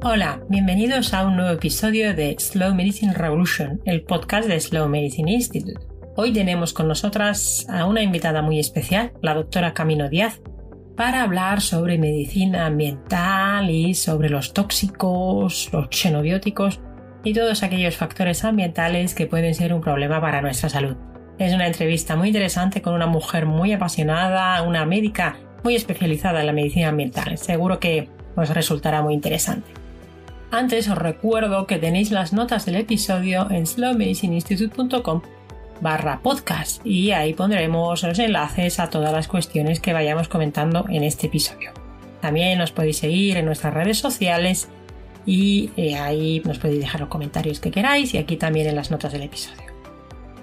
Hola, bienvenidos a un nuevo episodio de Slow Medicine Revolution, el podcast de Slow Medicine Institute. Hoy tenemos con nosotras a una invitada muy especial, la doctora Camino Díaz, para hablar sobre medicina ambiental y sobre los tóxicos, los xenobióticos y todos aquellos factores ambientales que pueden ser un problema para nuestra salud. Es una entrevista muy interesante con una mujer muy apasionada, una médica muy especializada en la medicina ambiental. Seguro que os resultará muy interesante. Antes os recuerdo que tenéis las notas del episodio en slowmedicineinstitute.com/podcast y ahí pondremos los enlaces a todas las cuestiones que vayamos comentando en este episodio. También os podéis seguir en nuestras redes sociales y ahí nos podéis dejar los comentarios que queráis y aquí también en las notas del episodio.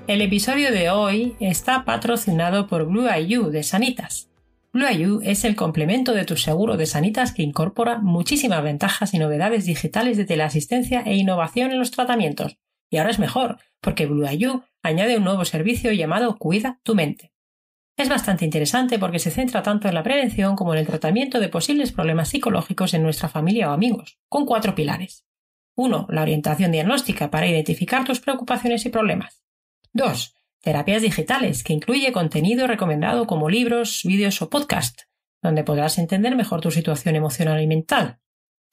El episodio de hoy está patrocinado por Blue IU de Sanitas. Blue IU es el complemento de tu seguro de Sanitas que incorpora muchísimas ventajas y novedades digitales de teleasistencia e innovación en los tratamientos. Y ahora es mejor, porque Blue IU añade un nuevo servicio llamado Cuida tu mente. Es bastante interesante porque se centra tanto en la prevención como en el tratamiento de posibles problemas psicológicos en nuestra familia o amigos, con 4 pilares. 1. La orientación diagnóstica para identificar tus preocupaciones y problemas. 2. Terapias digitales, que incluye contenido recomendado como libros, vídeos o podcast, donde podrás entender mejor tu situación emocional y mental.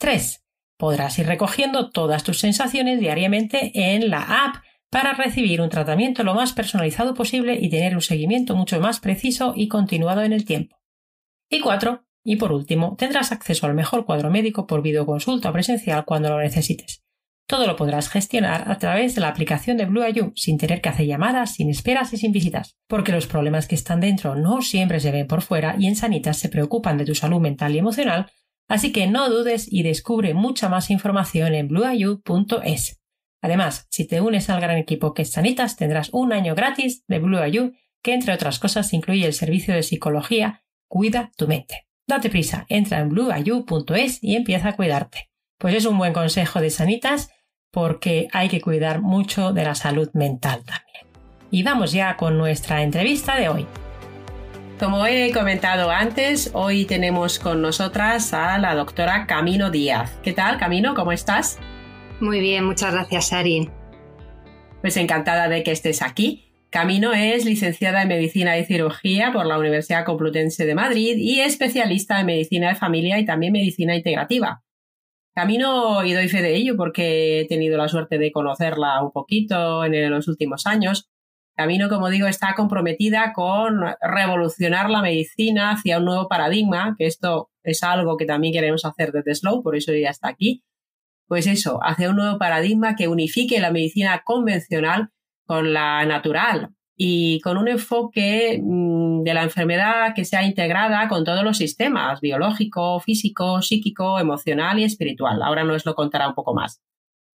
3. Podrás ir recogiendo todas tus sensaciones diariamente en la app para recibir un tratamiento lo más personalizado posible y tener un seguimiento mucho más preciso y continuado en el tiempo. Y 4. Y por último, tendrás acceso al mejor cuadro médico por videoconsulta o presencial cuando lo necesites. Todo lo podrás gestionar a través de la aplicación de Blue IU, sin tener que hacer llamadas, sin esperas y sin visitas, porque los problemas que están dentro no siempre se ven por fuera y en Sanitas se preocupan de tu salud mental y emocional, así que no dudes y descubre mucha más información en blueiu.es. Además, si te unes al gran equipo que es Sanitas, tendrás un año gratis de Blue IU, que entre otras cosas incluye el servicio de psicología Cuida tu mente. Date prisa, entra en blueiu.es y empieza a cuidarte. Pues es un buen consejo de Sanitas, porque hay que cuidar mucho de la salud mental también. Y vamos ya con nuestra entrevista de hoy. Como he comentado antes, hoy tenemos con nosotras a la doctora Camino Díaz. ¿Qué tal, Camino? ¿Cómo estás? Muy bien, muchas gracias, Sari. Pues encantada de que estés aquí. Camino es licenciada en Medicina y Cirugía por la Universidad Complutense de Madrid y especialista en Medicina de Familia y también Medicina Integrativa. Camino, y doy fe de ello porque he tenido la suerte de conocerla un poquito en los últimos años. Camino, como digo, está comprometida con revolucionar la medicina hacia un nuevo paradigma, que esto es algo que también queremos hacer desde Slow, por eso ella está aquí. Pues eso, hacia un nuevo paradigma que unifique la medicina convencional con la natural y con un enfoque de la enfermedad que sea integrada con todos los sistemas, biológico, físico, psíquico, emocional y espiritual. Ahora nos lo contará un poco más.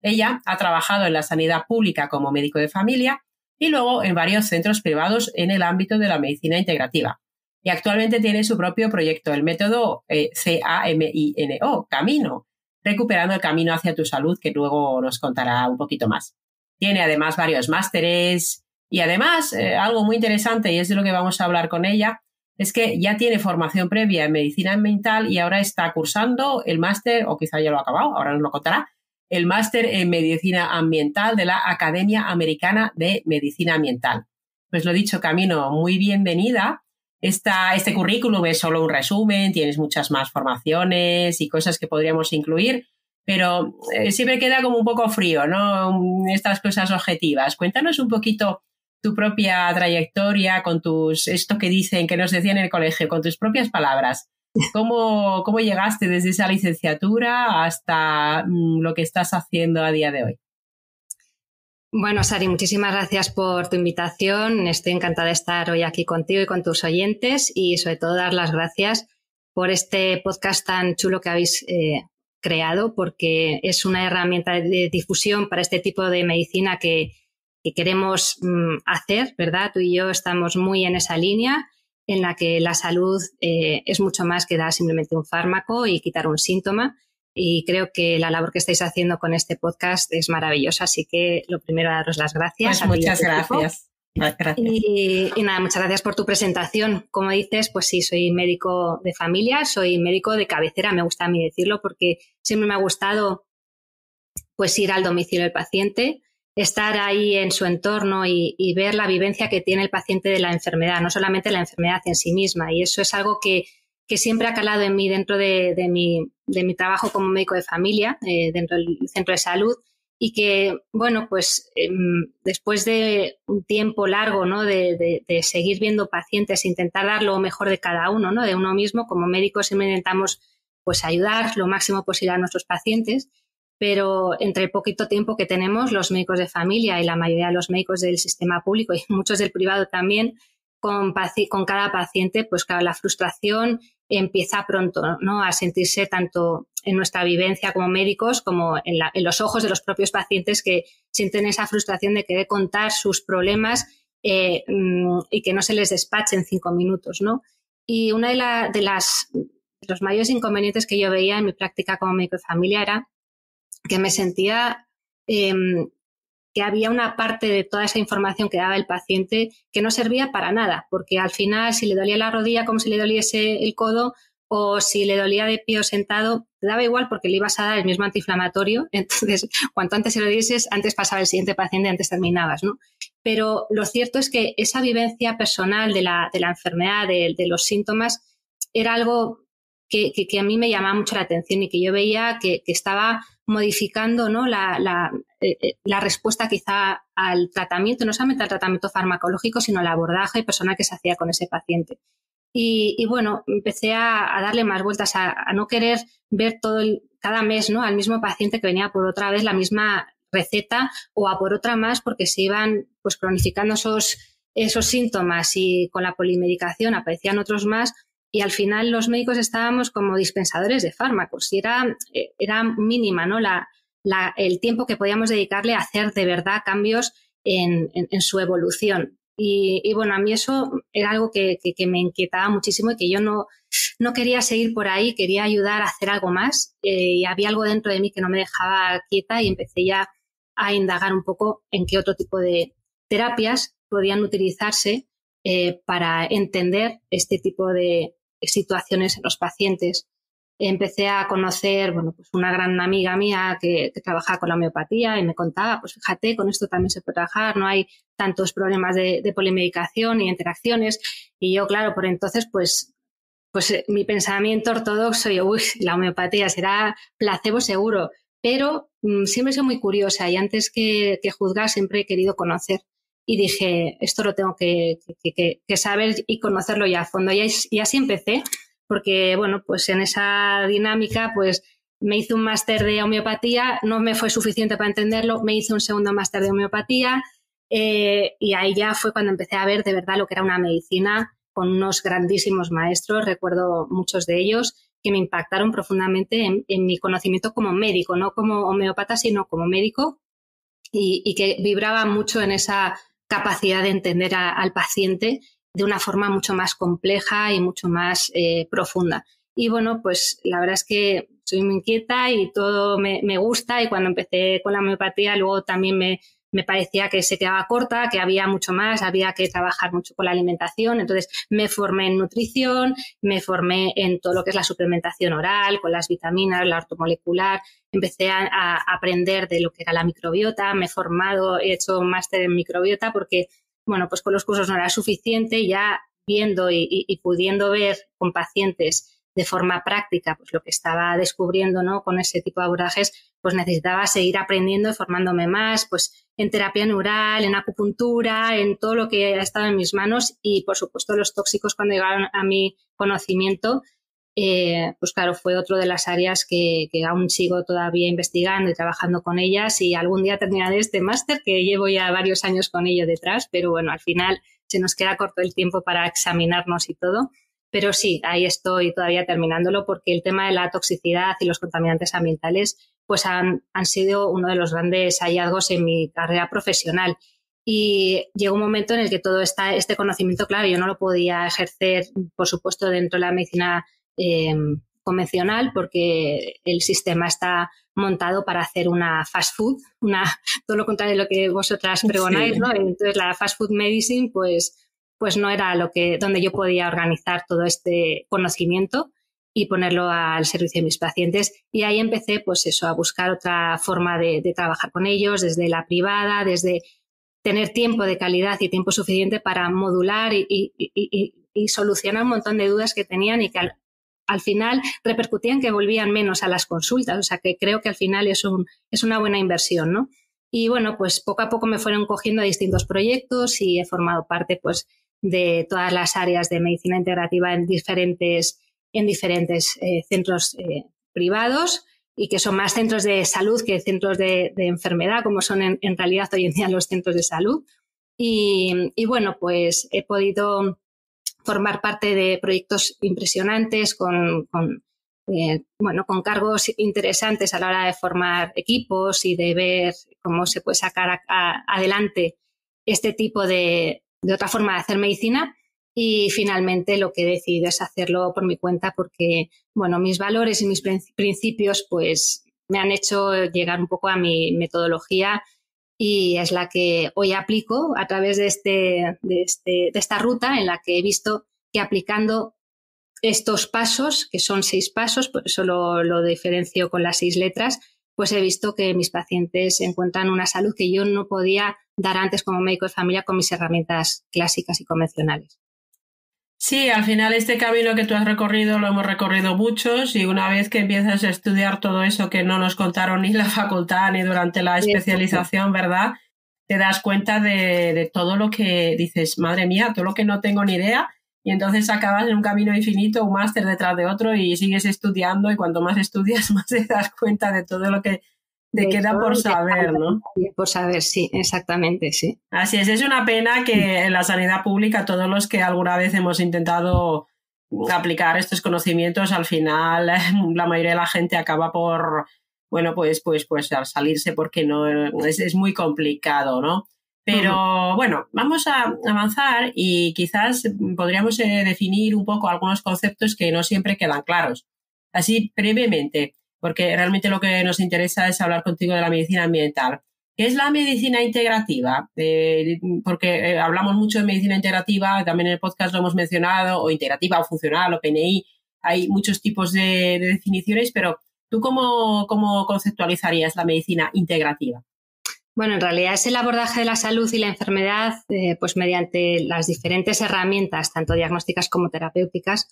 Ella ha trabajado en la sanidad pública como médico de familia y luego en varios centros privados en el ámbito de la medicina integrativa. Y actualmente tiene su propio proyecto, el método CAMINO, Camino, recuperando el camino hacia tu salud, que luego nos contará un poquito más. Tiene además varios másteres. Y además, algo muy interesante, y es de lo que vamos a hablar con ella, es que ya tiene formación previa en medicina ambiental y ahora está cursando el máster, o quizá ya lo ha acabado, ahora nos lo contará, el máster en medicina ambiental de la Academia Americana de Medicina Ambiental. Pues lo dicho, Camino, muy bienvenida. Este currículum es solo un resumen, tienes muchas más formaciones y cosas que podríamos incluir, pero siempre queda como un poco frío, ¿no? Estas cosas objetivas. Cuéntanos un poquito tu propia trayectoria con esto que dicen, que nos decían en el colegio, con tus propias palabras. ¿Cómo llegaste desde esa licenciatura hasta lo que estás haciendo a día de hoy? Bueno, Sari, muchísimas gracias por tu invitación. Estoy encantada de estar hoy aquí contigo y con tus oyentes y sobre todo dar las gracias por este podcast tan chulo que habéis creado, porque es una herramienta de difusión para este tipo de medicina que queremos hacer, ¿verdad? Tú y yo estamos muy en esa línea en la que la salud es mucho más que dar simplemente un fármaco y quitar un síntoma. Y creo que la labor que estáis haciendo con este podcast es maravillosa. Así que lo primero, daros las gracias. Pues muchas gracias. Gracias. Y nada, muchas gracias por tu presentación. Como dices, pues sí, soy médico de familia, soy médico de cabecera, me gusta a mí decirlo, porque siempre me ha gustado pues ir al domicilio del paciente, estar ahí en su entorno y ver la vivencia que tiene el paciente de la enfermedad, no solamente la enfermedad en sí misma. Y eso es algo que siempre ha calado en mí dentro de mi trabajo como médico de familia, dentro del centro de salud, y que, bueno, pues después de un tiempo largo, ¿no? de seguir viendo pacientes, intentar dar lo mejor de cada uno, ¿no? De uno mismo, como médicos siempre intentamos pues ayudar lo máximo posible a nuestros pacientes, pero entre el poquito tiempo que tenemos los médicos de familia y la mayoría de los médicos del sistema público y muchos del privado también, con cada paciente, pues claro, la frustración empieza pronto, ¿no? A sentirse tanto en nuestra vivencia como médicos como en los ojos de los propios pacientes, que sienten esa frustración de querer contar sus problemas y que no se les despache en 5 minutos, ¿no? Y una de los mayores inconvenientes que yo veía en mi práctica como médico de familia era que me sentía que había una parte de toda esa información que daba el paciente que no servía para nada, porque al final si le dolía la rodilla como si le doliese el codo o si le dolía de pie o sentado, te daba igual porque le ibas a dar el mismo antiinflamatorio, entonces cuanto antes se lo dieses, antes pasaba el siguiente paciente, antes terminabas, ¿no? Pero lo cierto es que esa vivencia personal de la enfermedad, de los síntomas, era algo que a mí me llamaba mucho la atención y que yo veía que estaba modificando, ¿no? la respuesta quizá al tratamiento, no solamente al tratamiento farmacológico, sino al abordaje personal que se hacía con ese paciente. Y bueno, empecé a darle más vueltas, a no querer ver cada mes, ¿no? Al mismo paciente que venía por otra vez la misma receta o a por otra más, porque se iban pues cronificando esos síntomas y con la polimedicación aparecían otros más. Y al final los médicos estábamos como dispensadores de fármacos y era mínima, ¿no? El tiempo que podíamos dedicarle a hacer de verdad cambios en su evolución. Y bueno, a mí eso era algo que me inquietaba muchísimo y que yo no quería seguir por ahí, quería ayudar a hacer algo más. Y había algo dentro de mí que no me dejaba quieta y empecé ya a indagar un poco en qué otro tipo de terapias podían utilizarse para entender este tipo de situaciones en los pacientes. Empecé a conocer, bueno, pues una gran amiga mía que trabajaba con la homeopatía y me contaba, pues fíjate, con esto también se puede trabajar, no hay tantos problemas de polimedicación y interacciones. Y yo, claro, por entonces, pues mi pensamiento ortodoxo, la homeopatía será placebo seguro, pero siempre soy muy curiosa y antes que juzgar siempre he querido conocer. Y dije, esto lo tengo que saber y conocerlo ya a fondo. Y así empecé, porque, bueno, pues en esa dinámica, pues me hice un máster de homeopatía, no me fue suficiente para entenderlo, me hice un segundo máster de homeopatía y ahí ya fue cuando empecé a ver de verdad lo que era una medicina con unos grandísimos maestros, recuerdo muchos de ellos, que me impactaron profundamente en mi conocimiento como médico, no como homeópata, sino como médico, y que vibraba mucho en esa capacidad de entender al paciente de una forma mucho más compleja y mucho más profunda. Y bueno, pues la verdad es que soy muy inquieta y todo me gusta, y cuando empecé con la homeopatía luego también me parecía que se quedaba corta, que había mucho más, había que trabajar mucho con la alimentación. Entonces me formé en nutrición, me formé en todo lo que es la suplementación oral, con las vitaminas, la ortomolecular. Empecé a aprender de lo que era la microbiota, me he formado, he hecho un máster en microbiota porque, bueno, pues con los cursos no era suficiente, ya viendo y pudiendo ver con pacientes de forma práctica pues lo que estaba descubriendo, ¿no? Con ese tipo de abordajes, pues necesitaba seguir aprendiendo y formándome más, pues en terapia neural, en acupuntura, en todo lo que ha estado en mis manos, y por supuesto los tóxicos cuando llegaron a mi conocimiento, pues claro, fue otro de las áreas que aún sigo todavía investigando y trabajando con ellas, y algún día terminaré este máster que llevo ya varios años con ello detrás, pero bueno, al final se nos queda corto el tiempo para examinarnos y todo. Pero sí, ahí estoy todavía terminándolo, porque el tema de la toxicidad y los contaminantes ambientales pues han sido uno de los grandes hallazgos en mi carrera profesional. Y llegó un momento en el que todo este conocimiento, claro, yo no lo podía ejercer, por supuesto, dentro de la medicina convencional, porque el sistema está montado para hacer una fast food, todo lo contrario de lo que vosotras pregonáis, Sí. ¿no? Entonces la fast food medicine pues no era donde yo podía organizar todo este conocimiento y ponerlo al servicio de mis pacientes. Y ahí empecé pues eso, a buscar otra forma de trabajar con ellos, desde la privada, desde tener tiempo de calidad y tiempo suficiente para modular y solucionar un montón de dudas que tenían y que al final repercutían que volvían menos a las consultas. O sea que creo que al final es una buena inversión, ¿no? Y bueno, pues poco a poco me fueron cogiendo distintos proyectos y he formado parte pues de todas las áreas de medicina integrativa en diferentes centros privados, y que son más centros de salud que centros de enfermedad, como son en realidad hoy en día los centros de salud. Y bueno, pues he podido formar parte de proyectos impresionantes con cargos interesantes a la hora de formar equipos y de ver cómo se puede sacar adelante este tipo de otra forma de hacer medicina. Y finalmente lo que he decidido es hacerlo por mi cuenta porque, bueno, mis valores y mis principios pues me han hecho llegar un poco a mi metodología, y es la que hoy aplico a través de esta ruta, en la que he visto que aplicando estos pasos, que son 6 pasos, por eso lo diferencio con las 6 letras, pues he visto que mis pacientes encuentran una salud que yo no podía dar antes como médico de familia con mis herramientas clásicas y convencionales. Sí, al final este camino que tú has recorrido lo hemos recorrido muchos, y una vez que empiezas a estudiar todo eso que no nos contaron ni en la facultad ni durante la especialización, ¿verdad? Te das cuenta de todo lo que dices, madre mía, todo lo que no tengo ni idea, y entonces acabas en un camino infinito, un máster detrás de otro, y sigues estudiando, y cuanto más estudias más te das cuenta de todo lo que te queda por saber, ¿no? Por saber, sí, exactamente, sí. Así es una pena que en la sanidad pública todos los que alguna vez hemos intentado aplicar estos conocimientos, al final la mayoría de la gente acaba por, bueno, pues al salirse, porque no es muy complicado, ¿no? Pero bueno, vamos a avanzar y quizás podríamos definir un poco algunos conceptos que no siempre quedan claros. Así brevemente, porque realmente lo que nos interesa es hablar contigo de la medicina ambiental. ¿Qué es la medicina integrativa? Porque hablamos mucho de medicina integrativa, también en el podcast lo hemos mencionado, o integrativa o funcional o PNI, hay muchos tipos de definiciones, pero ¿tú cómo conceptualizarías la medicina integrativa? Bueno, en realidad es el abordaje de la salud y la enfermedad pues mediante las diferentes herramientas, tanto diagnósticas como terapéuticas,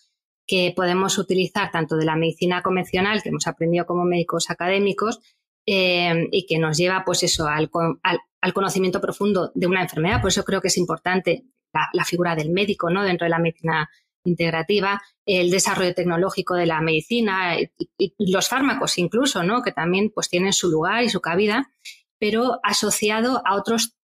que podemos utilizar tanto de la medicina convencional, que hemos aprendido como médicos académicos, y que nos lleva pues eso al conocimiento profundo de una enfermedad. Por eso creo que es importante la figura del médico, ¿no?, dentro de la medicina integrativa, el desarrollo tecnológico de la medicina y los fármacos incluso, ¿no?, que también pues tienen su lugar y su cabida, pero asociado a otros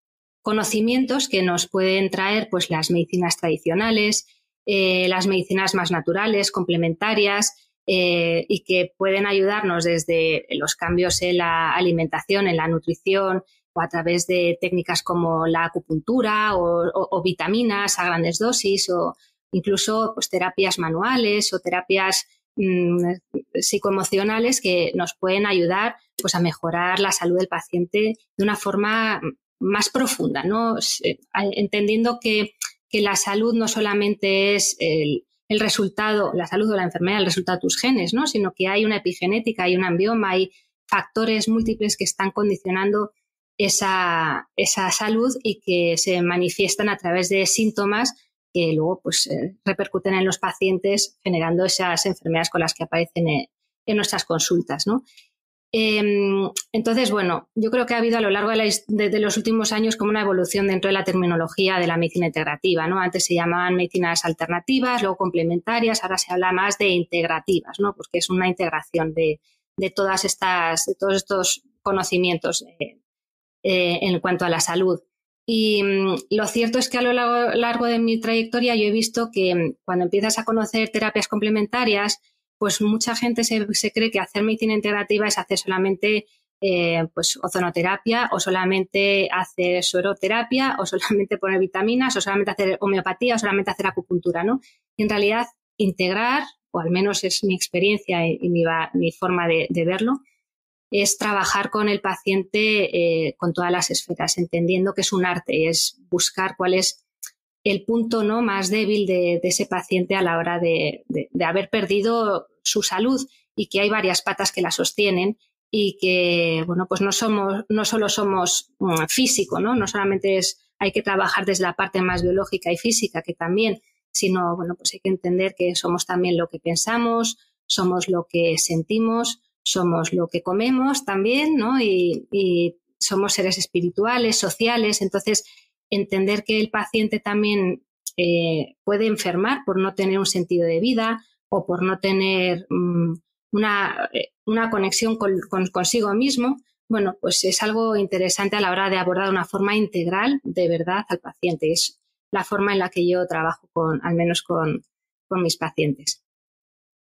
conocimientos que nos pueden traer pues las medicinas tradicionales, las medicinas más naturales, complementarias, y que pueden ayudarnos desde los cambios en la alimentación, en la nutrición, o a través de técnicas como la acupuntura o vitaminas a grandes dosis, o incluso pues terapias manuales o terapias psicoemocionales que nos pueden ayudar pues a mejorar la salud del paciente de una forma más profunda, ¿no? Entendiendo que la salud no solamente es el resultado, la salud o la enfermedad, el resultado de tus genes, ¿no?, sino que hay una epigenética, hay un ambioma, hay factores múltiples que están condicionando esa salud y que se manifiestan a través de síntomas que luego pues repercuten en los pacientes, generando esas enfermedades con las que aparecen en nuestras consultas, ¿no? Entonces, bueno, yo creo que ha habido a lo largo de los últimos años como una evolución dentro de la terminología de la medicina integrativa, ¿no? Antes se llamaban medicinas alternativas, luego complementarias, ahora se habla más de integrativas, ¿no?, porque es una integración de todos estos conocimientos en cuanto a la salud. Y lo cierto es que a lo largo de mi trayectoria yo he visto que cuando empiezas a conocer terapias complementarias, pues mucha gente se cree que hacer medicina integrativa es hacer solamente pues ozonoterapia, o solamente hacer sueroterapia, o solamente poner vitaminas, o solamente hacer homeopatía, o solamente hacer acupuntura, ¿no? Y en realidad integrar o al menos es mi experiencia y mi forma de verlo, es trabajar con el paciente con todas las esferas, entendiendo que es un arte, es buscar cuál es el punto, ¿no?, más débil de ese paciente a la hora de haber perdido su salud, y que hay varias patas que la sostienen, y que, bueno, pues no solo somos físico, ¿no? No solamente hay que trabajar desde la parte más biológica y física, que también, sino, bueno, pues hay que entender que somos también lo que pensamos, somos lo que sentimos, somos lo que comemos también, ¿no? Y somos seres espirituales, sociales. Entonces, entender que el paciente también puede enfermar por no tener un sentido de vida o por no tener una conexión consigo mismo, bueno, pues es algo interesante a la hora de abordar de una forma integral de verdad al paciente. Es la forma en la que yo trabajo al menos con mis pacientes.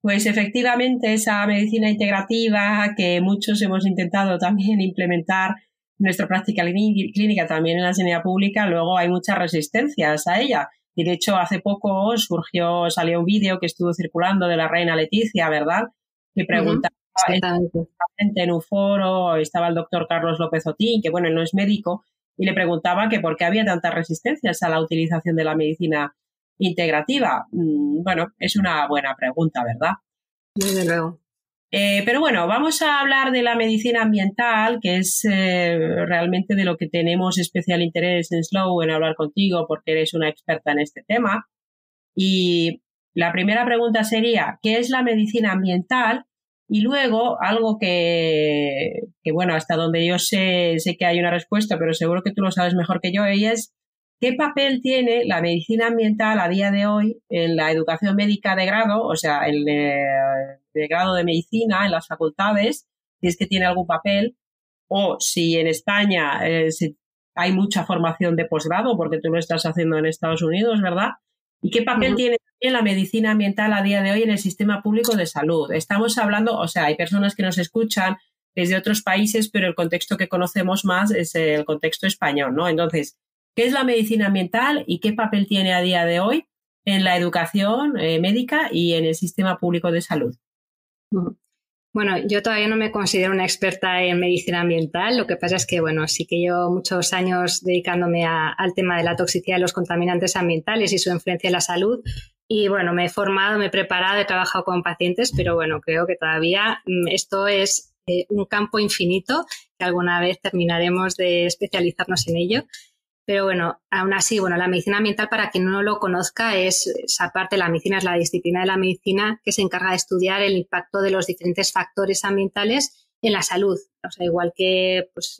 Pues efectivamente esa medicina integrativa que muchos hemos intentado también implementar en nuestra práctica clínica, también en la sanidad pública, luego hay muchas resistencias a ella. Y de hecho hace poco salió un vídeo que estuvo circulando de la reina Leticia, ¿verdad?, que preguntaba en un foro, estaba el doctor Carlos López Otín, que bueno, él no es médico, y le preguntaba que por qué había tantas resistencias a la utilización de la medicina integrativa. Bueno, es una buena pregunta, ¿verdad? Desde luego. Pero bueno, vamos a hablar de la medicina ambiental, que es realmente de lo que tenemos especial interés en Slow, en hablar contigo, porque eres una experta en este tema. Y la primera pregunta sería, ¿qué es la medicina ambiental? Y luego, algo que bueno, hasta donde yo sé que hay una respuesta, pero seguro que tú lo sabes mejor que yo, y es ¿qué papel tiene la medicina ambiental a día de hoy en la educación médica de grado, o sea, de grado de medicina en las facultades, si es que tiene algún papel, o si en España hay mucha formación de posgrado, porque tú lo estás haciendo en Estados Unidos, ¿verdad? ¿Y qué papel tiene también la medicina ambiental a día de hoy en el sistema público de salud? Estamos hablando, o sea, hay personas que nos escuchan desde otros países, pero el contexto que conocemos más es el contexto español, ¿no? Entonces, ¿qué es la medicina ambiental y qué papel tiene a día de hoy en la educación médica y en el sistema público de salud? Bueno, yo todavía no me considero una experta en medicina ambiental. Lo que pasa es que, bueno, sí que llevo muchos años dedicándome al tema de la toxicidad de los contaminantes ambientales y su influencia en la salud. Y, bueno, me he formado, me he preparado, he trabajado con pacientes, pero, bueno, creo que todavía esto es un campo infinito, que alguna vez terminaremos de especializarnos en ello. Pero bueno, aún así, bueno, la medicina ambiental, para quien no lo conozca, esa parte de la medicina es la disciplina de la medicina que se encarga de estudiar el impacto de los diferentes factores ambientales en la salud. O sea, igual que pues,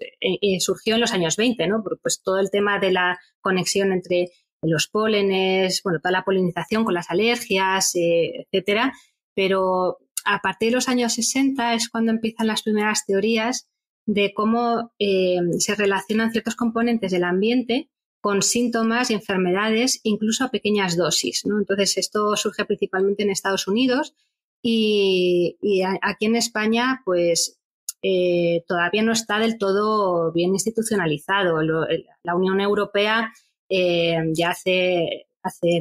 surgió en los años 20, ¿no? Pues todo el tema de la conexión entre los pólenes, bueno, toda la polinización con las alergias, etcétera. Pero a partir de los años 60 es cuando empiezan las primeras teorías de cómo se relacionan ciertos componentes del ambiente con síntomas y enfermedades, incluso a pequeñas dosis, ¿no? Entonces, esto surge principalmente en Estados Unidos y aquí en España, pues, todavía no está del todo bien institucionalizado. La Unión Europea ya hace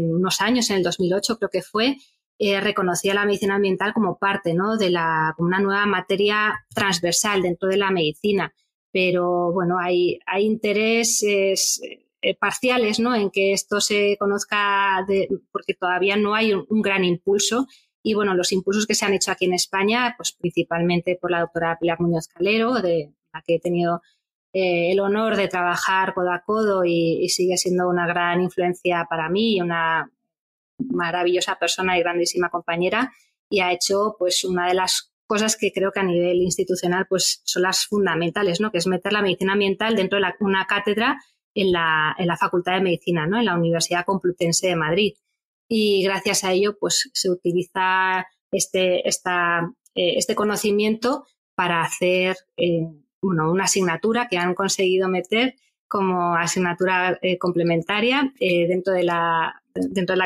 unos años, en el 2008 creo que fue, reconocía la medicina ambiental como parte, ¿no?, como una nueva materia transversal dentro de la medicina. Pero, bueno, hay intereses parciales, ¿no?, en que esto se conozca, porque todavía no hay un gran impulso. Y, bueno, los impulsos que se han hecho aquí en España, pues principalmente por la doctora Pilar Muñoz Calero, de la que he tenido el honor de trabajar codo a codo y sigue siendo una gran influencia para mí y una maravillosa persona y grandísima compañera, y ha hecho pues una de las cosas que creo que a nivel institucional pues son las fundamentales, ¿no?, que es meter la medicina ambiental dentro de una cátedra en la Facultad de Medicina, ¿no?, en la Universidad Complutense de Madrid. Y gracias a ello pues se utiliza este conocimiento para hacer una asignatura que han conseguido meter como asignatura complementaria dentro de la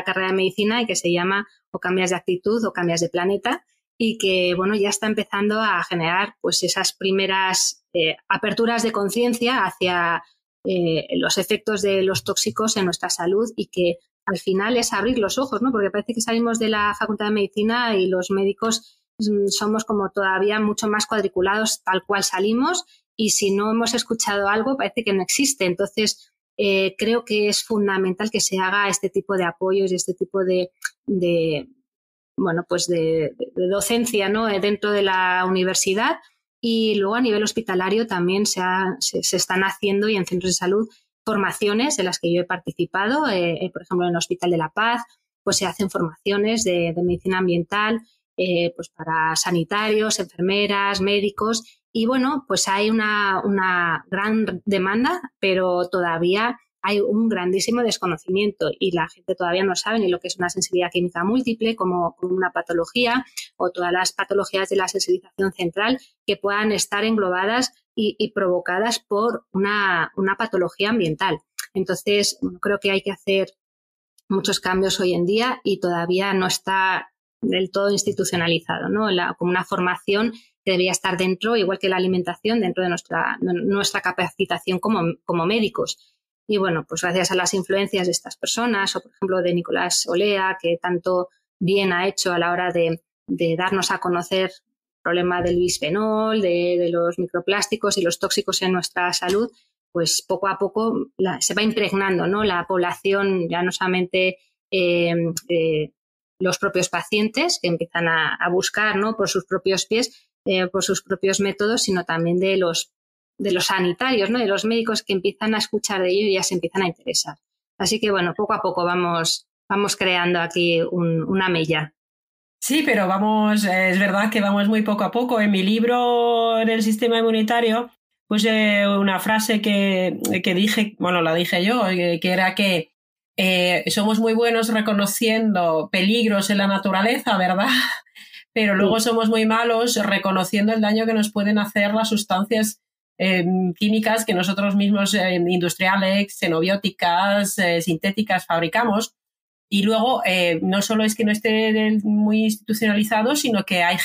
carrera de medicina, y que se llama O cambias de actitud o cambias de planeta, y que, bueno, ya está empezando a generar pues esas primeras aperturas de conciencia hacia los efectos de los tóxicos en nuestra salud, y que al final es abrir los ojos, ¿no? Porque parece que salimos de la Facultad de Medicina y los médicos somos como todavía mucho más cuadriculados tal cual salimos, y si no hemos escuchado algo parece que no existe. Entonces, creo que es fundamental que se haga este tipo de apoyos y este tipo de bueno, pues de docencia, ¿no? Dentro de la universidad, y luego a nivel hospitalario también se están haciendo, y en centros de salud, formaciones en las que yo he participado. Por ejemplo, en el Hospital de la Paz pues se hacen formaciones de medicina ambiental pues para sanitarios, enfermeras, médicos, y bueno, pues hay una gran demanda, pero todavía hay un grandísimo desconocimiento y la gente todavía no sabe ni lo que es una sensibilidad química múltiple como una patología, o todas las patologías de la sensibilización central que puedan estar englobadas y provocadas por una patología ambiental. Entonces, bueno, creo que hay que hacer muchos cambios hoy en día y todavía no está del todo institucionalizado, ¿no? Como una formación que debería estar dentro, igual que la alimentación, dentro de nuestra capacitación como médicos. Y bueno, pues gracias a las influencias de estas personas, o por ejemplo de Nicolás Olea, que tanto bien ha hecho a la hora de darnos a conocer el problema del bisfenol, de los microplásticos y los tóxicos en nuestra salud, pues poco a poco se va impregnando, ¿no? La población, ya no solamente los propios pacientes que empiezan a buscar, ¿no? Por sus propios pies, por sus propios métodos, sino también de los sanitarios, ¿no? De los médicos que empiezan a escuchar de ello y ya se empiezan a interesar. Así que, bueno, poco a poco vamos creando aquí una mella. Sí, pero es verdad que vamos muy poco a poco. En mi libro del sistema inmunitario puse una frase que dije, bueno, la dije yo, que era que somos muy buenos reconociendo peligros en la naturaleza, ¿verdad? Pero luego somos muy malos reconociendo el daño que nos pueden hacer las sustancias químicas que nosotros mismos, industriales, xenobióticas, sintéticas, fabricamos. Y luego no solo es que no esté muy institucionalizado, sino que hay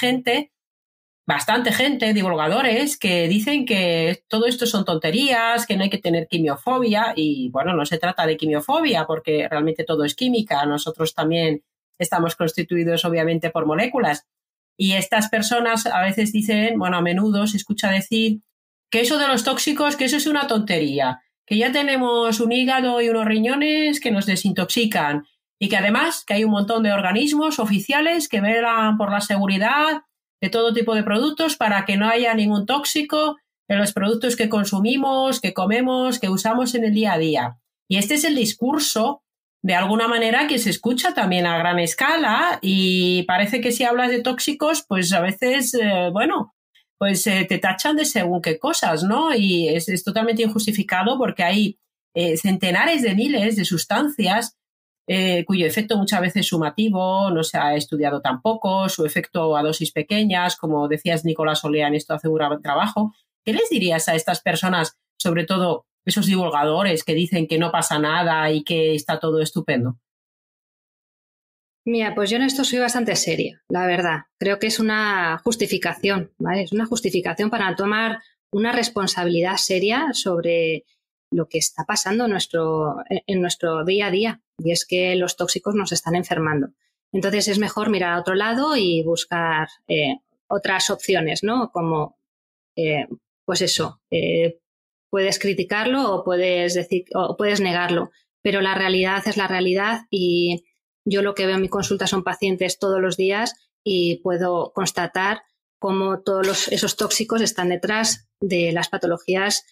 bastante gente, divulgadores, que dicen que todo esto son tonterías, que no hay que tener quimiofobia. Y bueno, no se trata de quimiofobia porque realmente todo es química. Nosotros también estamos constituidos obviamente por moléculas. Y estas personas a veces dicen, bueno, a menudo se escucha decir que eso de los tóxicos, que eso es una tontería, que ya tenemos un hígado y unos riñones que nos desintoxican, y que además que hay un montón de organismos oficiales que velan por la seguridad de todo tipo de productos para que no haya ningún tóxico en los productos que consumimos, que comemos, que usamos en el día a día. Y este es el discurso, de alguna manera, que se escucha también a gran escala, y parece que si hablas de tóxicos, pues a veces, pues te tachan de según qué cosas, ¿no? Y es totalmente injustificado porque hay centenares de miles de sustancias cuyo efecto muchas veces sumativo no se ha estudiado tampoco, su efecto a dosis pequeñas, como decías Nicolás Olea, en esto hace un gran trabajo. ¿Qué les dirías a estas personas, sobre todo esos divulgadores que dicen que no pasa nada y que está todo estupendo? Mira, pues yo en esto soy bastante seria, la verdad. Creo que es una justificación, ¿vale? Es una justificación para tomar una responsabilidad seria sobre lo que está pasando en nuestro día a día, y es que los tóxicos nos están enfermando. Entonces es mejor mirar a otro lado y buscar otras opciones, ¿no? Como, pues eso, puedes criticarlo o puedes decir, o puedes negarlo, pero la realidad es la realidad, y yo lo que veo en mi consulta son pacientes todos los días y puedo constatar cómo esos tóxicos están detrás de las patologías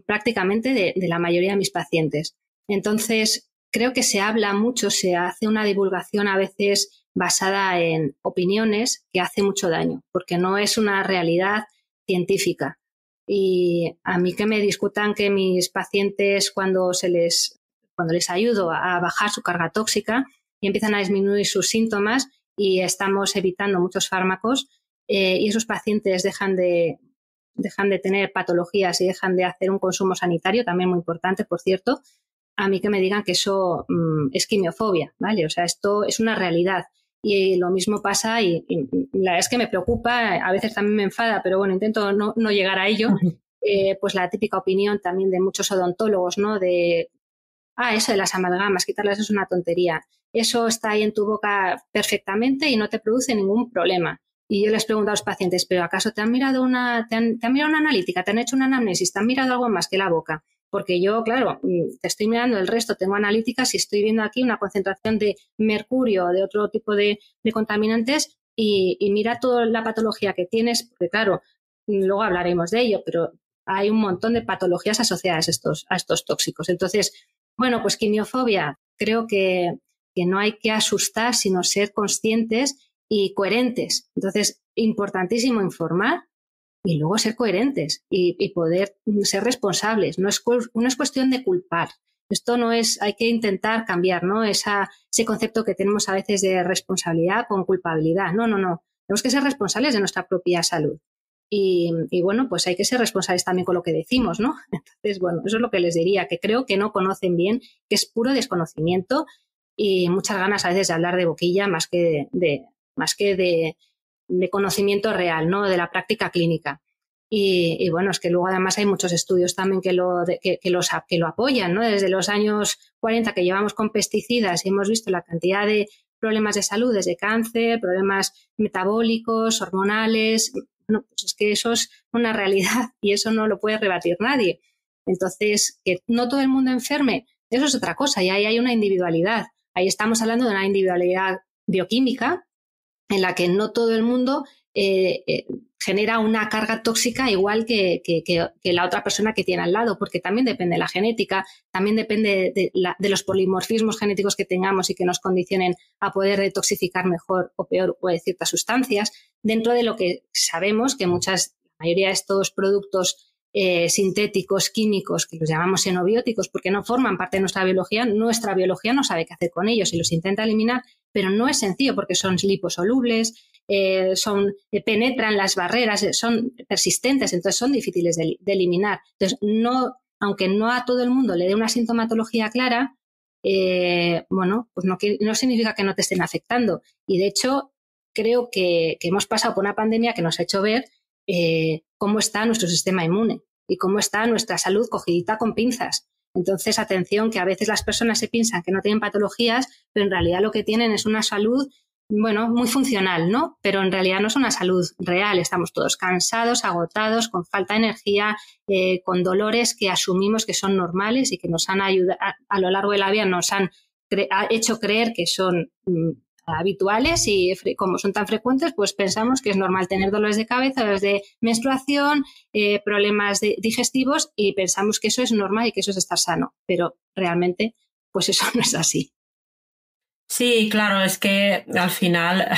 prácticamente de la mayoría de mis pacientes. Entonces, creo que se habla mucho, se hace una divulgación a veces basada en opiniones que hace mucho daño, porque no es una realidad científica. Y a mí que me discutan que mis pacientes, cuando les ayudo a bajar su carga tóxica y empiezan a disminuir sus síntomas y estamos evitando muchos fármacos, y esos pacientes dejan de tener patologías y dejan de hacer un consumo sanitario, también muy importante, por cierto, a mí que me digan que eso es quimiofobia, ¿vale? O sea, esto es una realidad. Y lo mismo pasa, y la verdad es que me preocupa, a veces también me enfada, pero bueno, intento no llegar a ello, pues la típica opinión también de muchos odontólogos, ¿no? De eso de las amalgamas, quitarlas es una tontería. Eso está ahí en tu boca perfectamente y no te produce ningún problema. Y yo les pregunto a los pacientes, ¿pero acaso te han mirado una analítica? ¿Te han hecho una anamnesis? ¿Te han mirado algo más que la boca? Porque yo, claro, te estoy mirando el resto, tengo analíticas y estoy viendo aquí una concentración de mercurio o de otro tipo de contaminantes y mira toda la patología que tienes, porque claro, luego hablaremos de ello, pero hay un montón de patologías asociadas a estos tóxicos. Entonces, bueno, pues quimiofobia, creo que no hay que asustar, sino ser conscientes y coherentes. Entonces, importantísimo informar y luego ser coherentes y poder ser responsables. No es cuestión de culpar. Esto no es, hay que intentar cambiar, ¿no? Ese concepto que tenemos a veces de responsabilidad con culpabilidad. No. Tenemos que ser responsables de nuestra propia salud. Y bueno, pues hay que ser responsables también con lo que decimos, ¿no? Entonces, bueno, eso es lo que les diría, que creo que no conocen bien, que es puro desconocimiento y muchas ganas a veces de hablar de boquilla más que de conocimiento real, ¿no? De la práctica clínica. Y bueno, es que luego además hay muchos estudios también que lo apoyan, ¿no? Desde los años 40 que llevamos con pesticidas y hemos visto la cantidad de problemas de salud, desde cáncer, problemas metabólicos, hormonales. Bueno, pues es que eso es una realidad y eso no lo puede rebatir nadie. Entonces, que no todo el mundo enferme, eso es otra cosa y ahí hay una individualidad. Ahí estamos hablando de una individualidad bioquímica en la que no todo el mundo genera una carga tóxica igual que la otra persona que tiene al lado, porque también depende de la genética, también depende de los polimorfismos genéticos que tengamos y que nos condicionen a poder detoxificar mejor o peor o de ciertas sustancias, dentro de lo que sabemos que la mayoría de estos productos sintéticos, químicos, que los llamamos xenobióticos porque no forman parte de nuestra biología no sabe qué hacer con ellos y los intenta eliminar, pero no es sencillo porque son liposolubles, penetran las barreras, son persistentes, entonces son difíciles de eliminar. Entonces, aunque no a todo el mundo le dé una sintomatología clara, bueno, pues no significa que no te estén afectando. Y de hecho, creo que hemos pasado por una pandemia que nos ha hecho ver cómo está nuestro sistema inmune y cómo está nuestra salud cogidita con pinzas. Entonces, atención, que a veces las personas se piensan que no tienen patologías, pero en realidad lo que tienen es una salud, bueno, muy funcional, ¿no? Pero en realidad no es una salud real. Estamos todos cansados, agotados, con falta de energía, con dolores que asumimos que son normales y que nos han ayudado a lo largo de la vida, nos han hecho creer que son habituales y como son tan frecuentes, pues pensamos que es normal tener dolores de cabeza, dolores de menstruación, problemas digestivos y pensamos que eso es normal y que eso es estar sano, pero realmente pues eso no es así. Sí, claro, es que al final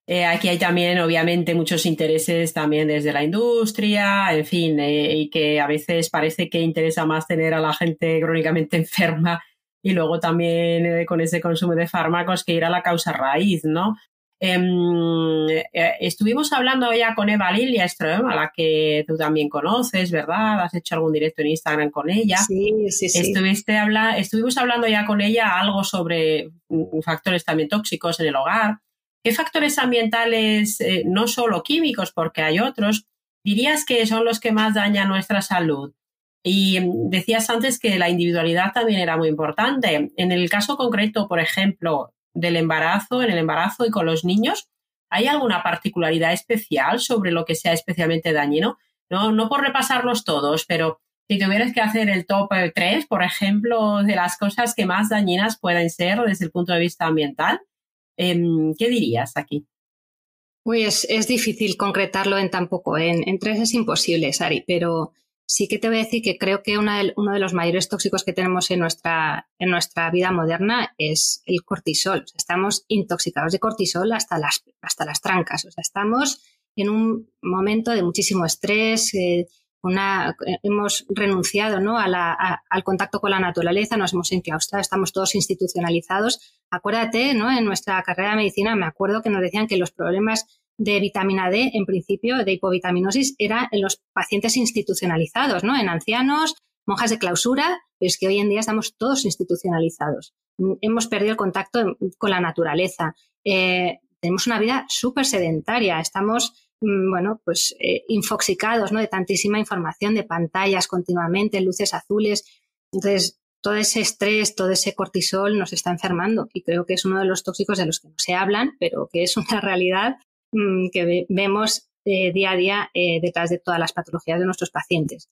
aquí hay también obviamente muchos intereses también desde la industria, en fin, y que a veces parece que interesa más tener a la gente crónicamente enferma y luego también con ese consumo de fármacos que ir a la causa raíz, ¿no? Estuvimos hablando ya con Eva Liljeström, a la que tú también conoces, ¿verdad? Has hecho algún directo en Instagram con ella. Sí. Estuvimos hablando ya con ella algo sobre factores también tóxicos en el hogar. ¿Qué factores ambientales, no solo químicos, porque hay otros, dirías que son los que más dañan nuestra salud? Y decías antes que la individualidad también era muy importante. En el caso concreto, por ejemplo, en el embarazo y con los niños, ¿hay alguna particularidad especial sobre lo que sea especialmente dañino? No por repasarlos todos, pero si tuvieras que hacer el top 3, por ejemplo, de las cosas que más dañinas pueden ser desde el punto de vista ambiental, ¿qué dirías aquí? Pues es difícil concretarlo en tan poco. En 3 es imposible, Sari, pero sí que te voy a decir que creo que uno de los mayores tóxicos que tenemos en nuestra vida moderna es el cortisol. O sea, estamos intoxicados de cortisol hasta las trancas. O sea, estamos en un momento de muchísimo estrés, hemos renunciado, ¿no? al contacto con la naturaleza, nos hemos enclaustrado, estamos todos institucionalizados. Acuérdate, ¿no? En nuestra carrera de medicina me acuerdo que nos decían que los problemas de vitamina D, en principio, de hipovitaminosis, era en los pacientes institucionalizados, ¿no? En ancianos, monjas de clausura, pero es que hoy en día estamos todos institucionalizados. Hemos perdido el contacto con la naturaleza. Tenemos una vida súper sedentaria. Estamos, bueno, pues infoxicados, ¿no? De tantísima información, de pantallas continuamente, luces azules. Entonces, todo ese estrés, todo ese cortisol nos está enfermando y creo que es uno de los tóxicos de los que no se hablan, pero que es una realidad que vemos día a día detrás de todas las patologías de nuestros pacientes.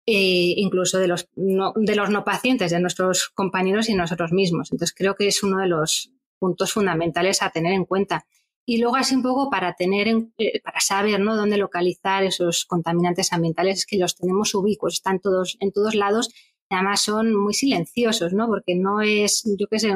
Incluso de los no pacientes, de nuestros compañeros y nosotros mismos. Entonces creo que es uno de los puntos fundamentales a tener en cuenta. Y luego así un poco para saber, ¿no?, dónde localizar esos contaminantes ambientales, es que los tenemos ubicuos, están en todos lados, y además son muy silenciosos, ¿no? Porque no es, yo qué sé,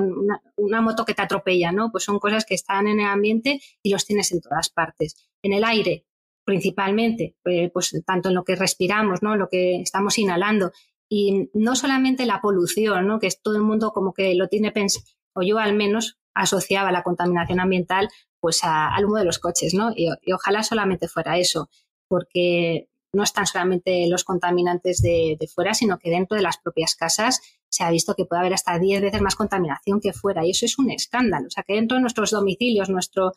una moto que te atropella, ¿no? Pues son cosas que están en el ambiente y los tienes en todas partes. En el aire, principalmente, pues tanto en lo que respiramos, ¿no?, lo que estamos inhalando, y no solamente la polución, ¿no?, que es todo el mundo como que lo tiene pensado, o yo al menos asociaba la contaminación ambiental pues al humo de los coches, ¿no? Y ojalá solamente fuera eso, porque no están solamente los contaminantes de fuera, sino que dentro de las propias casas se ha visto que puede haber hasta 10 veces más contaminación que fuera, y eso es un escándalo. O sea, que dentro de nuestros domicilios, nuestro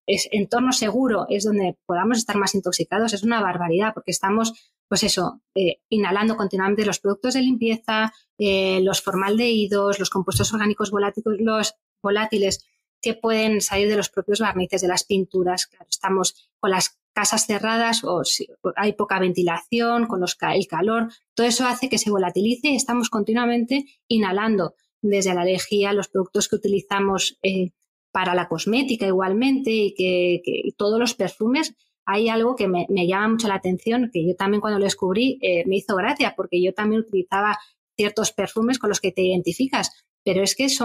entorno seguro es donde podamos estar más intoxicados, es una barbaridad, porque estamos, pues eso, inhalando continuamente los productos de limpieza, los formaldehídos, los compuestos orgánicos volátiles que pueden salir de los propios barnices, de las pinturas. Claro, estamos con las casas cerradas o si hay poca ventilación, con el calor, todo eso hace que se volatilice y estamos continuamente inhalando desde la lejía, los productos que utilizamos para la cosmética igualmente, y todos los perfumes. Hay algo que me llama mucho la atención, que yo también cuando lo descubrí me hizo gracia, porque yo también utilizaba ciertos perfumes con los que te identificas, pero es que es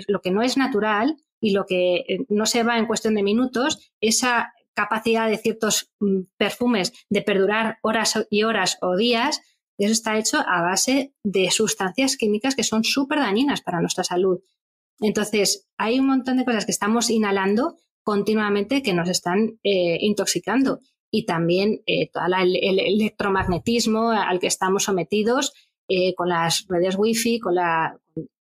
lo que no es natural y lo que no se va en cuestión de minutos, esa capacidad de ciertos perfumes de perdurar horas y horas o días, eso está hecho a base de sustancias químicas que son súper dañinas para nuestra salud. Entonces, hay un montón de cosas que estamos inhalando continuamente que nos están intoxicando, y también todo el electromagnetismo al que estamos sometidos con las redes wifi, con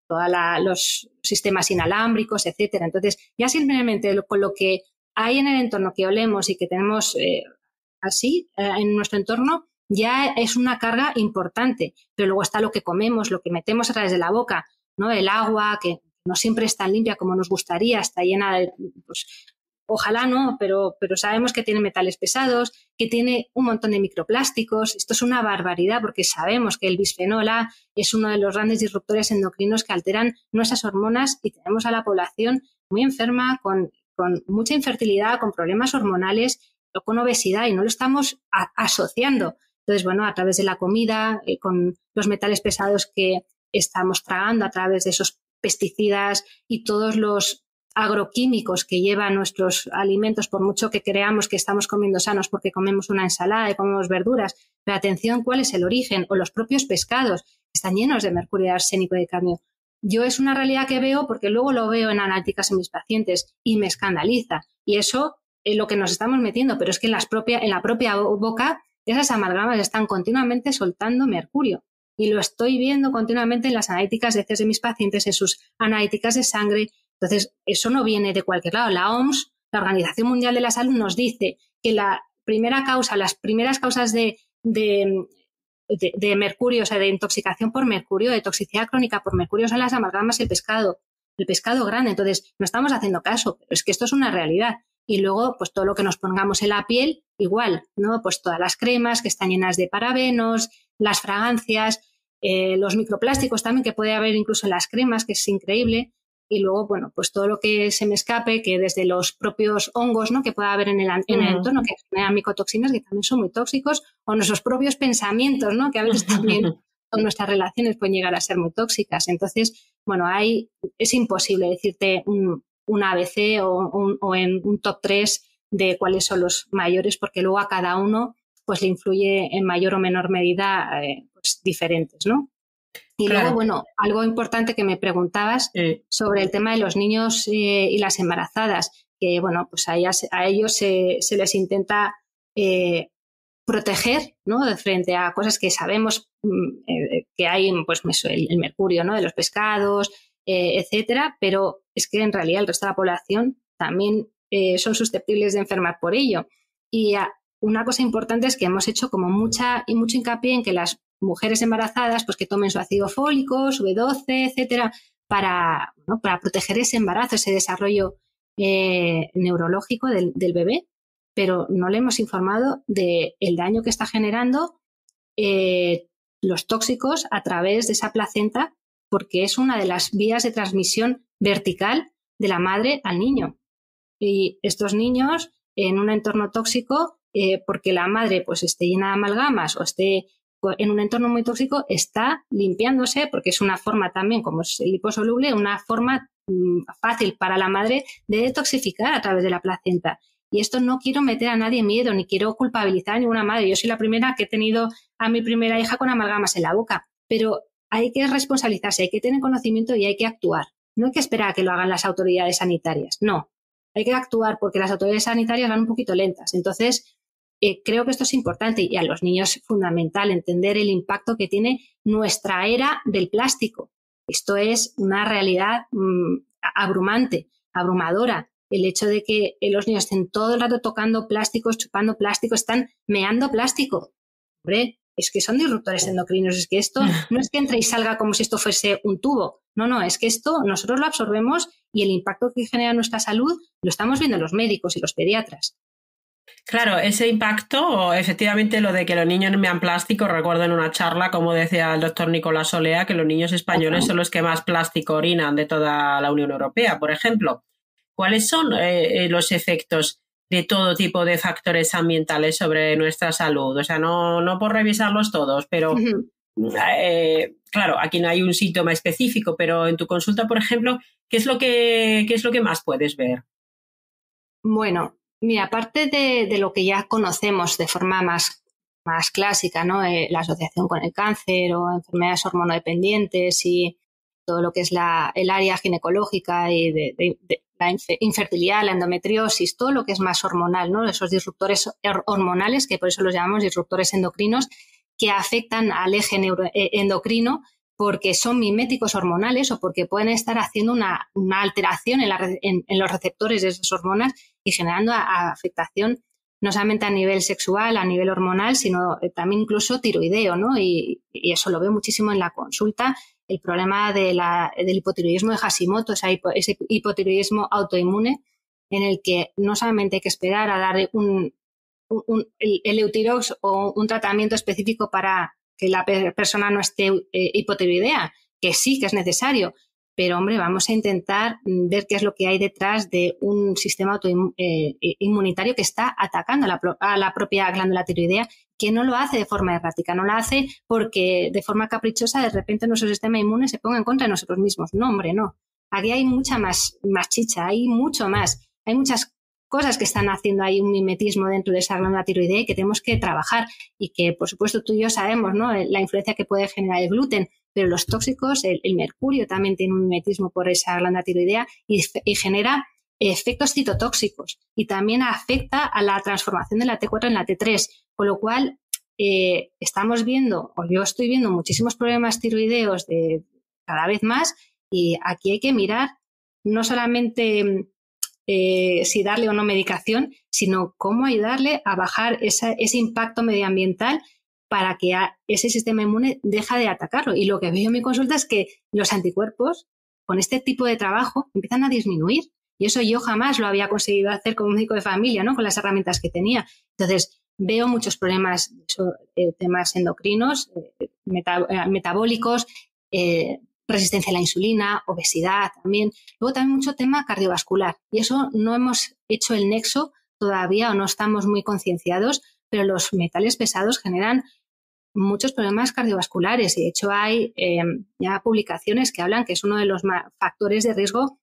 todos los sistemas inalámbricos, etcétera. Entonces, ya simplemente con lo que hay en el entorno que olemos y que tenemos en nuestro entorno, ya es una carga importante. Pero luego está lo que comemos, lo que metemos a través de la boca, ¿no? El agua, que no siempre es tan limpia como nos gustaría, está llena de, pues, ojalá no, pero sabemos que tiene metales pesados, que tiene un montón de microplásticos. Esto es una barbaridad, porque sabemos que el bisfenol A es uno de los grandes disruptores endocrinos que alteran nuestras hormonas, y tenemos a la población muy enferma, con mucha infertilidad, con problemas hormonales o con obesidad, y no lo estamos asociando. Entonces, bueno, a través de la comida, con los metales pesados que estamos tragando, a través de esos pesticidas y todos los agroquímicos que llevan nuestros alimentos, por mucho que creamos que estamos comiendo sanos porque comemos una ensalada y comemos verduras, pero atención, ¿cuál es el origen? O los propios pescados, están llenos de mercurio, de arsénico y de cadmio. Yo es una realidad que veo porque luego lo veo en analíticas en mis pacientes y me escandaliza, y eso es lo que nos estamos metiendo, pero es que en la propia boca esas amalgamas están continuamente soltando mercurio. Y lo estoy viendo continuamente en las analíticas de heces de mis pacientes, en sus analíticas de sangre. Entonces, eso no viene de cualquier lado. La OMS, la Organización Mundial de la Salud, nos dice que las primeras causas de mercurio, o sea, de intoxicación por mercurio, de toxicidad crónica por mercurio, son las amalgamas y el pescado grande. Entonces, no estamos haciendo caso, pero es que esto es una realidad. Y luego, pues todo lo que nos pongamos en la piel, igual, ¿no? Pues todas las cremas que están llenas de parabenos, las fragancias, los microplásticos también que puede haber incluso en las cremas, que es increíble. Y luego, bueno, pues todo lo que se me escape, que desde los propios hongos, ¿no?, que pueda haber en el entorno, que generan micotoxinas, que también son muy tóxicos, o nuestros propios pensamientos, ¿no?, que a veces también con nuestras relaciones pueden llegar a ser muy tóxicas. Entonces, bueno, es imposible decirte un ABC o en un top 3 de cuáles son los mayores, porque luego a cada uno pues le influye en mayor o menor medida pues diferentes, ¿no? Y claro. Luego, bueno, algo importante que me preguntabas sobre el tema de los niños y las embarazadas, que bueno, pues a ellos se les intenta proteger, ¿no?, de frente a cosas que sabemos que hay, pues el mercurio, ¿no?, de los pescados, etcétera, pero es que en realidad el resto de la población también son susceptibles de enfermar por ello. Y una cosa importante es que hemos hecho como mucho hincapié en que las mujeres embarazadas pues que tomen su ácido fólico, su B12, etcétera, para proteger ese embarazo, ese desarrollo neurológico del bebé, pero no le hemos informado del daño que está generando los tóxicos a través de esa placenta, porque es una de las vías de transmisión vertical de la madre al niño. Y estos niños en un entorno tóxico, porque la madre pues esté llena de amalgamas o esté en un entorno muy tóxico, está limpiándose, porque es una forma también, como es el liposoluble, una forma fácil para la madre de detoxificar a través de la placenta. Y esto no quiero meter a nadie miedo, ni quiero culpabilizar a ninguna madre. Yo soy la primera que he tenido a mi primera hija con amalgamas en la boca, pero hay que responsabilizarse, hay que tener conocimiento y hay que actuar. No hay que esperar a que lo hagan las autoridades sanitarias, no. Hay que actuar porque las autoridades sanitarias van un poquito lentas. Entonces, creo que esto es importante y a los niños es fundamental entender el impacto que tiene nuestra era del plástico. Esto es una realidad abrumante, abrumadora. El hecho de que los niños estén todo el rato tocando plásticos, chupando plástico, están meando plástico. Hombre, es que son disruptores endocrinos. Es que esto no es que entre y salga como si esto fuese un tubo. No, es que esto nosotros lo absorbemos y el impacto que genera en nuestra salud lo estamos viendo los médicos y los pediatras. Claro, ese impacto, efectivamente lo de que los niños mean plástico, recuerdo en una charla, como decía el doctor Nicolás Olea, que los niños españoles son los que más plástico orinan de toda la Unión Europea, por ejemplo. ¿Cuáles son los efectos de todo tipo de factores ambientales sobre nuestra salud? O sea, no por revisarlos todos, pero claro, aquí no hay un síntoma específico, pero en tu consulta, por ejemplo, ¿qué es lo que más puedes ver? Bueno, mira, aparte de lo que ya conocemos de forma más clásica, ¿no? La asociación con el cáncer o enfermedades hormonodependientes y todo lo que es el área ginecológica y de la infertilidad, la endometriosis, todo lo que es más hormonal, ¿no? Esos disruptores hormonales, que por eso los llamamos disruptores endocrinos, que afectan al eje endocrino porque son miméticos hormonales o porque pueden estar haciendo una alteración en los receptores de esas hormonas y generando afectación no solamente a nivel sexual, a nivel hormonal, sino también incluso tiroideo, ¿no? Y eso lo veo muchísimo en la consulta. El problema del hipotiroidismo de Hashimoto, ese hipotiroidismo autoinmune, en el que no solamente hay que esperar a dar el Eutirox o un tratamiento específico para que la persona no esté hipotiroidea, que sí que es necesario, pero hombre, vamos a intentar ver qué es lo que hay detrás de un sistema inmunitario que está atacando a la propia glándula tiroidea, que no lo hace de forma errática, no lo hace porque de forma caprichosa de repente nuestro sistema inmune se ponga en contra de nosotros mismos. No, hombre, no. Aquí hay mucha más chicha, hay mucho más. Hay muchas cosas que están haciendo ahí un mimetismo dentro de esa glándula tiroidea y que tenemos que trabajar y que, por supuesto, tú y yo sabemos, ¿no?, la influencia que puede generar el gluten, pero los tóxicos, el mercurio también tiene un mimetismo por esa glándula tiroidea y genera efectos citotóxicos y también afecta a la transformación de la T4 en la T3, con lo cual estamos viendo, o yo estoy viendo muchísimos problemas tiroideos cada vez más y aquí hay que mirar no solamente si darle o no medicación, sino cómo ayudarle a bajar ese impacto medioambiental para que ese sistema inmune deje de atacarlo. Y lo que veo en mi consulta es que los anticuerpos con este tipo de trabajo empiezan a disminuir. Y eso yo jamás lo había conseguido hacer como médico de familia, ¿no?, con las herramientas que tenía. Entonces, veo muchos problemas, temas endocrinos, metabólicos, resistencia a la insulina, obesidad también. Luego también mucho tema cardiovascular. Y eso no hemos hecho el nexo todavía o no estamos muy concienciados, pero los metales pesados generan muchos problemas cardiovasculares. Y de hecho hay ya publicaciones que hablan que es uno de los factores de riesgo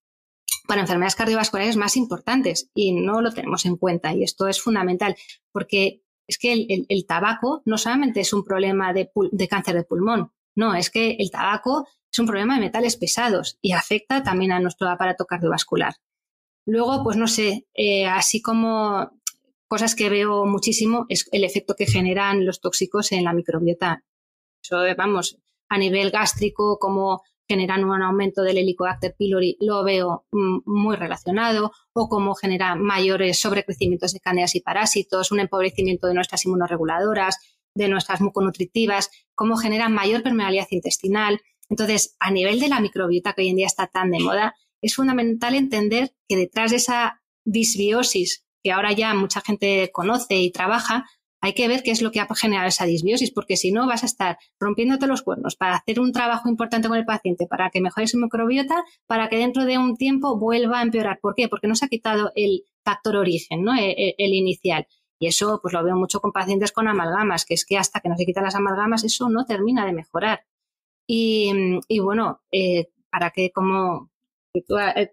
para enfermedades cardiovasculares más importantes y no lo tenemos en cuenta. Y esto es fundamental porque es que el tabaco no solamente es un problema de cáncer de pulmón, no, es que el tabaco es un problema de metales pesados y afecta también a nuestro aparato cardiovascular. Luego, pues no sé, así como cosas que veo muchísimo es el efecto que generan los tóxicos en la microbiota. Eso, vamos, a nivel gástrico, como generan un aumento del Helicobacter pylori, lo veo muy relacionado, o cómo genera mayores sobrecrecimientos de cándidas y parásitos, un empobrecimiento de nuestras inmunorreguladoras. de nuestras muconutritivas, cómo generan mayor permeabilidad intestinal. Entonces, a nivel de la microbiota que hoy en día está tan de moda, es fundamental entender que detrás de esa disbiosis que ahora ya mucha gente conoce y trabaja, hay que ver qué es lo que ha generado esa disbiosis, porque si no vas a estar rompiéndote los cuernos para hacer un trabajo importante con el paciente, para que mejore su microbiota, para que dentro de un tiempo vuelva a empeorar. ¿Por qué? Porque no se ha quitado el factor origen, ¿no? El inicial. Y eso pues lo veo mucho con pacientes con amalgamas, que es que hasta que no se quitan las amalgamas eso no termina de mejorar. Y bueno, para que como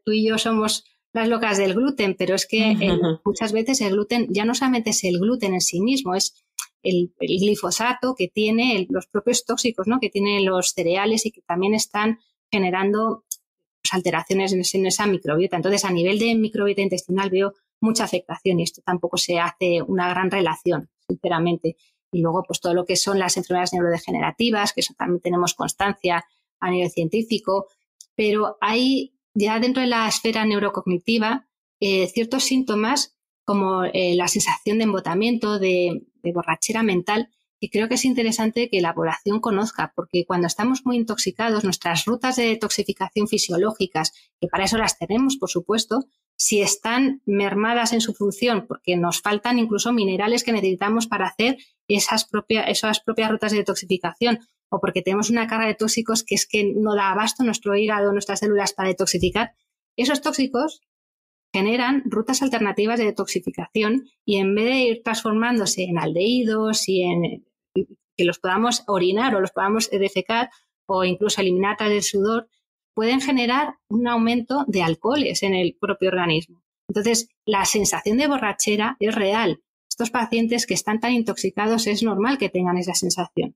tú y yo somos las locas del gluten, pero es que muchas veces el gluten ya no solamente es el gluten en sí mismo, es el glifosato que tiene los propios tóxicos, ¿no? Que tienen los cereales y que también están generando pues, alteraciones en esa microbiota. Entonces, a nivel de microbiota intestinal veo mucha afectación y esto tampoco se hace una gran relación, sinceramente. Y luego, pues todo lo que son las enfermedades neurodegenerativas, que eso también tenemos constancia a nivel científico, pero hay ya dentro de la esfera neurocognitiva ciertos síntomas como la sensación de embotamiento, de borrachera mental, que creo que es interesante que la población conozca, porque cuando estamos muy intoxicados, nuestras rutas de detoxificación fisiológicas, que para eso las tenemos, por supuesto, si están mermadas en su función, porque nos faltan incluso minerales que necesitamos para hacer esas propias rutas de detoxificación, o porque tenemos una carga de tóxicos que es que no da abasto nuestro hígado, nuestras células para detoxificar, esos tóxicos generan rutas alternativas de detoxificación y en vez de ir transformándose en aldehídos y en que los podamos orinar o los podamos defecar o incluso eliminar a través del sudor, pueden generar un aumento de alcoholes en el propio organismo. Entonces, la sensación de borrachera es real. Estos pacientes que están tan intoxicados es normal que tengan esa sensación.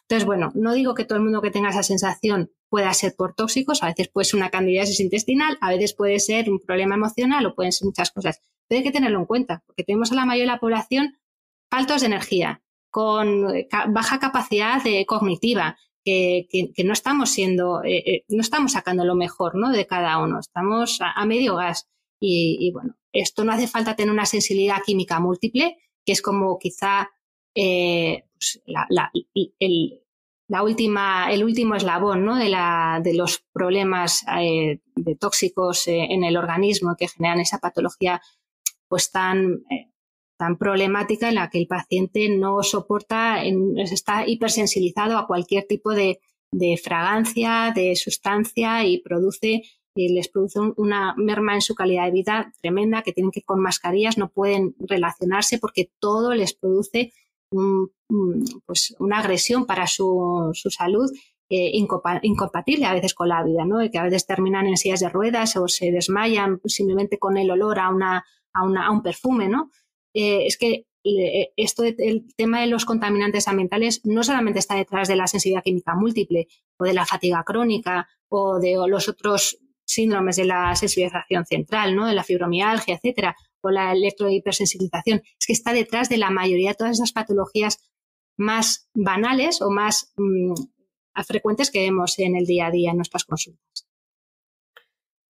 Entonces, bueno, no digo que todo el mundo que tenga esa sensación pueda ser por tóxicos, a veces puede ser una candidiasis intestinal, a veces puede ser un problema emocional o pueden ser muchas cosas. Pero hay que tenerlo en cuenta, porque tenemos a la mayoría de la población faltos de energía, con baja capacidad cognitiva, que no estamos no estamos sacando lo mejor, ¿no? De cada uno, estamos a medio gas. Y bueno, esto no hace falta tener una sensibilidad química múltiple, que es como quizá pues el último eslabón, ¿no? de los problemas de tóxicos en el organismo que generan esa patología pues tan problemática en la que el paciente no soporta, está hipersensibilizado a cualquier tipo de fragancia, de sustancia y les produce una merma en su calidad de vida tremenda, que tienen que ir con mascarillas, no pueden relacionarse porque todo les produce pues una agresión para su salud incompatible a veces con la vida, ¿no? Y que a veces terminan en sillas de ruedas o se desmayan simplemente con el olor a un perfume, ¿no? Es que el tema de los contaminantes ambientales no solamente está detrás de la sensibilidad química múltiple o de la fatiga crónica o de los otros síndromes de la sensibilización central, ¿no? De la fibromialgia, etcétera, o la electrohipersensibilización, es que está detrás de la mayoría de todas esas patologías más banales o más frecuentes que vemos en el día a día en nuestras consultas.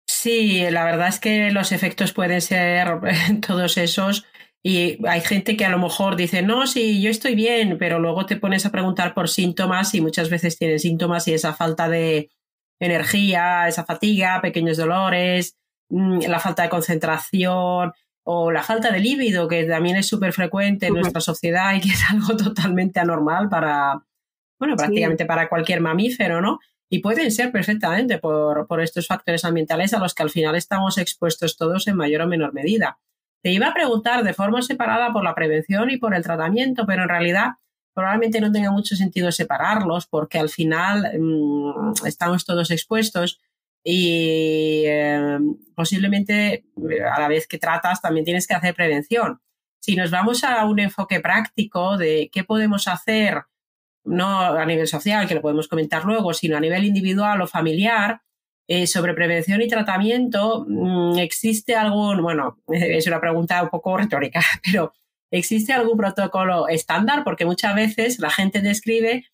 Sí, la verdad es que los efectos pueden ser todos esos y hay gente que a lo mejor dice, no, sí, yo estoy bien, pero luego te pones a preguntar por síntomas y muchas veces tienen síntomas y esa falta de energía, esa fatiga, pequeños dolores, la falta de concentración o la falta de líbido, que también es súper frecuente en nuestra sociedad y que es algo totalmente anormal prácticamente para cualquier mamífero, ¿no? Y pueden ser perfectamente por estos factores ambientales a los que al final estamos expuestos todos en mayor o menor medida. Te iba a preguntar de forma separada por la prevención y por el tratamiento, pero en realidad probablemente no tenga mucho sentido separarlos porque al final estamos todos expuestos y posiblemente a la vez que tratas también tienes que hacer prevención. Si nos vamos a un enfoque práctico de qué podemos hacer, no a nivel social, que lo podemos comentar luego, sino a nivel individual o familiar, sobre prevención y tratamiento, ¿existe algún, es una pregunta un poco retórica, pero ¿existe algún protocolo estándar? Porque muchas veces la gente te escribe,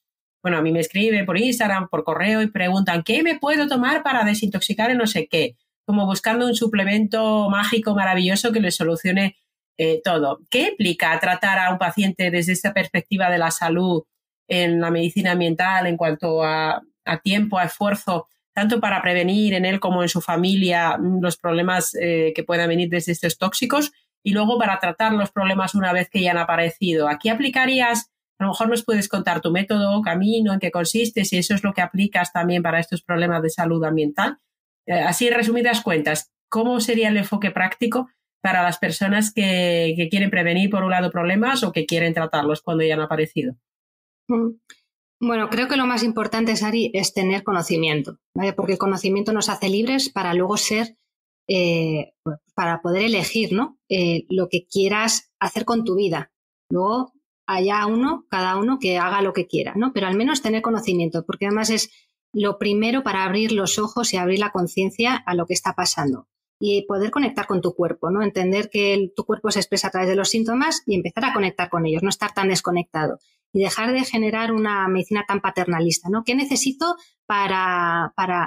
a mí me escribe por Instagram, por correo y preguntan ¿qué me puedo tomar para desintoxicar en no sé qué? Como buscando un suplemento mágico maravilloso que les solucione todo. ¿Qué implica tratar a un paciente desde esta perspectiva de la salud en la medicina ambiental en cuanto a tiempo, a esfuerzo, tanto para prevenir en él como en su familia los problemas que puedan venir desde estos tóxicos y luego para tratar los problemas una vez que ya han aparecido? ¿Aquí aplicarías, a lo mejor nos puedes contar tu método, camino, en qué consiste, si eso es lo que aplicas también para estos problemas de salud ambiental? Así, resumidas cuentas, ¿cómo sería el enfoque práctico para las personas que quieren prevenir, por un lado, problemas o que quieren tratarlos cuando ya han aparecido? Bueno, creo que lo más importante, Sari, es tener conocimiento, ¿vale? Porque el conocimiento nos hace libres para luego para poder elegir, ¿no? Lo que quieras hacer con tu vida. Luego, cada uno que haga lo que quiera, ¿no? Pero al menos tener conocimiento, porque además es lo primero para abrir los ojos y abrir la conciencia a lo que está pasando. Y poder conectar con tu cuerpo, ¿no? Entender que tu cuerpo se expresa a través de los síntomas y empezar a conectar con ellos, no estar tan desconectado. Y dejar de generar una medicina tan paternalista, ¿no? ¿Qué necesito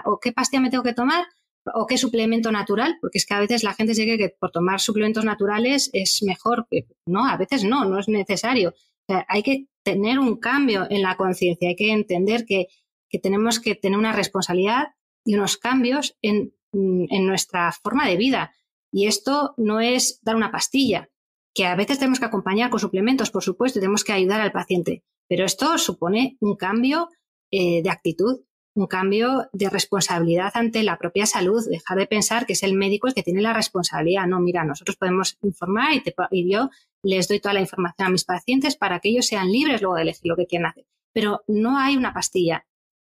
o qué pastilla me tengo que tomar o qué suplemento natural? Porque es que a veces la gente se cree que por tomar suplementos naturales es mejor. No, a veces no es necesario. O sea, hay que tener un cambio en la conciencia, hay que entender que tenemos que tener una responsabilidad y unos cambios en nuestra forma de vida. Y esto no es dar una pastilla, que a veces tenemos que acompañar con suplementos, por supuesto, y tenemos que ayudar al paciente. Pero esto supone un cambio de actitud, un cambio de responsabilidad ante la propia salud. Dejar de pensar que es el médico el que tiene la responsabilidad. No, mira, nosotros podemos informar y yo les doy toda la información a mis pacientes para que ellos sean libres luego de elegir lo que quieren hacer. Pero no hay una pastilla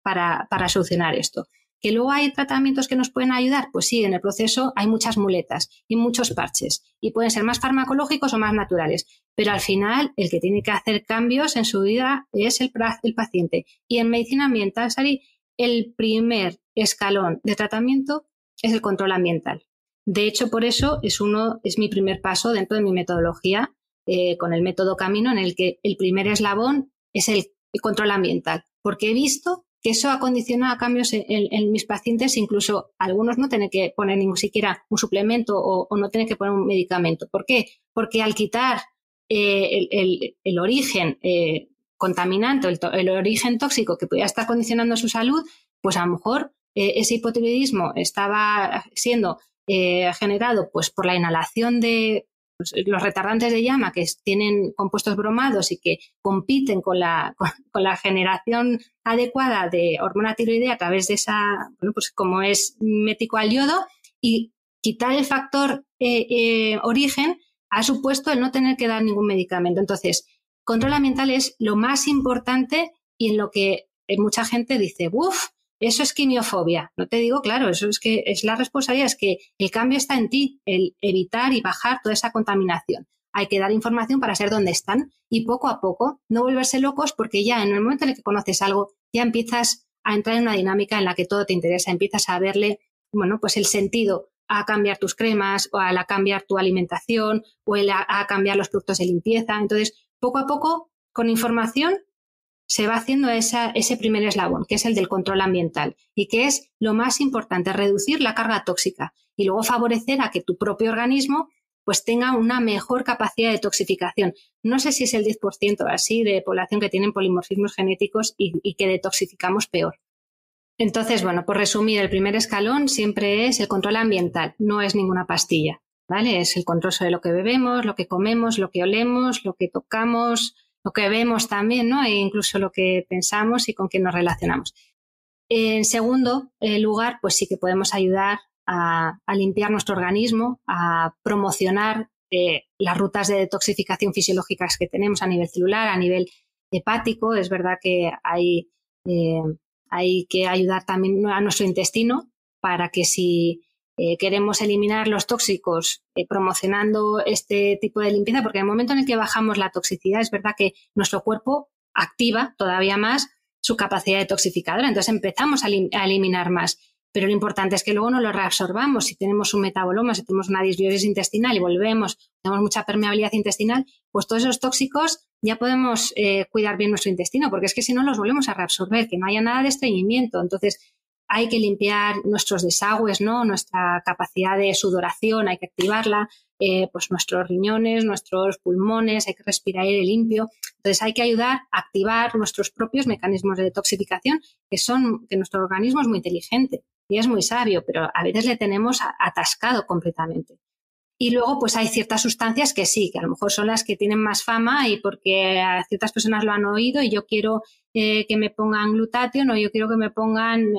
para solucionar esto. ¿Que luego hay tratamientos que nos pueden ayudar? Pues sí, en el proceso hay muchas muletas y muchos parches y pueden ser más farmacológicos o más naturales, pero al final el que tiene que hacer cambios en su vida es el paciente. Y en medicina ambiental, Sari, el primer escalón de tratamiento es el control ambiental. De hecho, por eso es mi primer paso dentro de mi metodología con el método Camino, en el que el primer eslabón es el control ambiental, porque he visto que eso ha condicionado a cambios en mis pacientes, incluso algunos no tienen que poner ni siquiera un suplemento o no tienen que poner un medicamento. ¿Por qué? Porque al quitar el origen contaminante, el origen tóxico que podía estar condicionando su salud, pues a lo mejor ese hipotiroidismo estaba siendo generado pues por la inhalación de los retardantes de llama que tienen compuestos bromados y que compiten con la generación adecuada de hormona tiroidea a través de esa, pues como es mimético al yodo, y quitar el factor origen ha supuesto el no tener que dar ningún medicamento. Entonces, control ambiental es lo más importante y en lo que mucha gente dice, ¡buf! Eso es quimiofobia. No te digo, claro, eso es que es la responsabilidad, es que el cambio está en ti, el evitar y bajar toda esa contaminación. Hay que dar información para saber dónde están y poco a poco no volverse locos, porque ya en el momento en el que conoces algo ya empiezas a entrar en una dinámica en la que todo te interesa, empiezas a verle, bueno, pues el sentido a cambiar tus cremas o a cambiar tu alimentación o a cambiar los productos de limpieza. Entonces, poco a poco, con información, se va haciendo ese primer eslabón, que es el del control ambiental y que es lo más importante, reducir la carga tóxica y luego favorecer a que tu propio organismo pues tenga una mejor capacidad de toxificación. No sé si es el 10% así de población que tienen polimorfismos genéticos y que detoxificamos peor. Entonces, bueno, por resumir, el primer escalón siempre es el control ambiental, no es ninguna pastilla, ¿vale? Es el control sobre lo que bebemos, lo que comemos, lo que olemos, lo que tocamos, lo que vemos también, ¿no? E incluso lo que pensamos y con quién nos relacionamos. En segundo lugar, pues sí que podemos ayudar a limpiar nuestro organismo, a promocionar las rutas de detoxificación fisiológicas que tenemos a nivel celular, a nivel hepático. Es verdad que hay que ayudar también a nuestro intestino para que si queremos eliminar los tóxicos promocionando este tipo de limpieza, porque en el momento en el que bajamos la toxicidad es verdad que nuestro cuerpo activa todavía más su capacidad detoxificadora, entonces empezamos a eliminar más, pero lo importante es que luego no lo reabsorbamos. Si tenemos un metaboloma, si tenemos una disbiosis intestinal y volvemos, tenemos mucha permeabilidad intestinal, pues todos esos tóxicos ya podemos cuidar bien nuestro intestino, porque es que si no los volvemos a reabsorber, que no haya nada de estreñimiento. Entonces hay que limpiar nuestros desagües, ¿no? Nuestra capacidad de sudoración hay que activarla, pues nuestros riñones, nuestros pulmones, hay que respirar aire limpio. Entonces hay que ayudar a activar nuestros propios mecanismos de detoxificación, que nuestro organismo es muy inteligente y es muy sabio, pero a veces le tenemos atascado completamente. Y luego pues hay ciertas sustancias que sí, que a lo mejor son las que tienen más fama y porque a ciertas personas lo han oído y yo quiero que me pongan glutatión o yo quiero que me pongan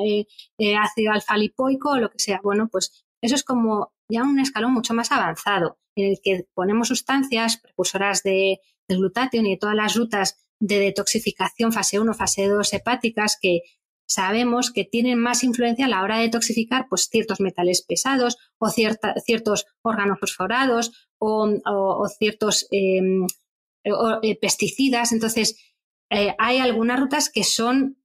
ácido alfa-lipoico o lo que sea. Bueno, pues eso es como ya un escalón mucho más avanzado en el que ponemos sustancias precursoras de glutatión y de todas las rutas de detoxificación fase 1, fase 2 hepáticas que sabemos que tienen más influencia a la hora de detoxificar pues, ciertos metales pesados o ciertos órganos fosforados o ciertos pesticidas. Entonces, hay algunas rutas que son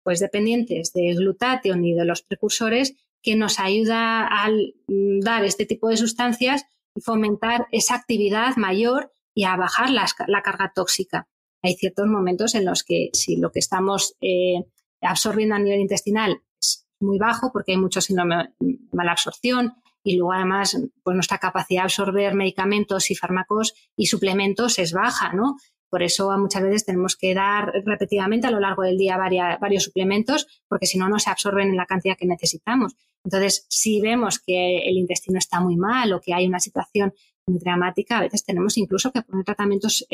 pues, dependientes del glutatión y de los precursores que nos ayuda a dar este tipo de sustancias y fomentar esa actividad mayor y a bajar la carga tóxica. Hay ciertos momentos en los que si lo que estamos absorbiendo a nivel intestinal es muy bajo porque hay mucho síndrome de mala absorción y luego además pues nuestra capacidad de absorber medicamentos y fármacos y suplementos es baja, ¿no? Por eso muchas veces tenemos que dar repetidamente a lo largo del día varios suplementos porque si no, no se absorben en la cantidad que necesitamos. Entonces, si vemos que el intestino está muy mal o que hay una situación muy dramática, a veces tenemos incluso que poner tratamientos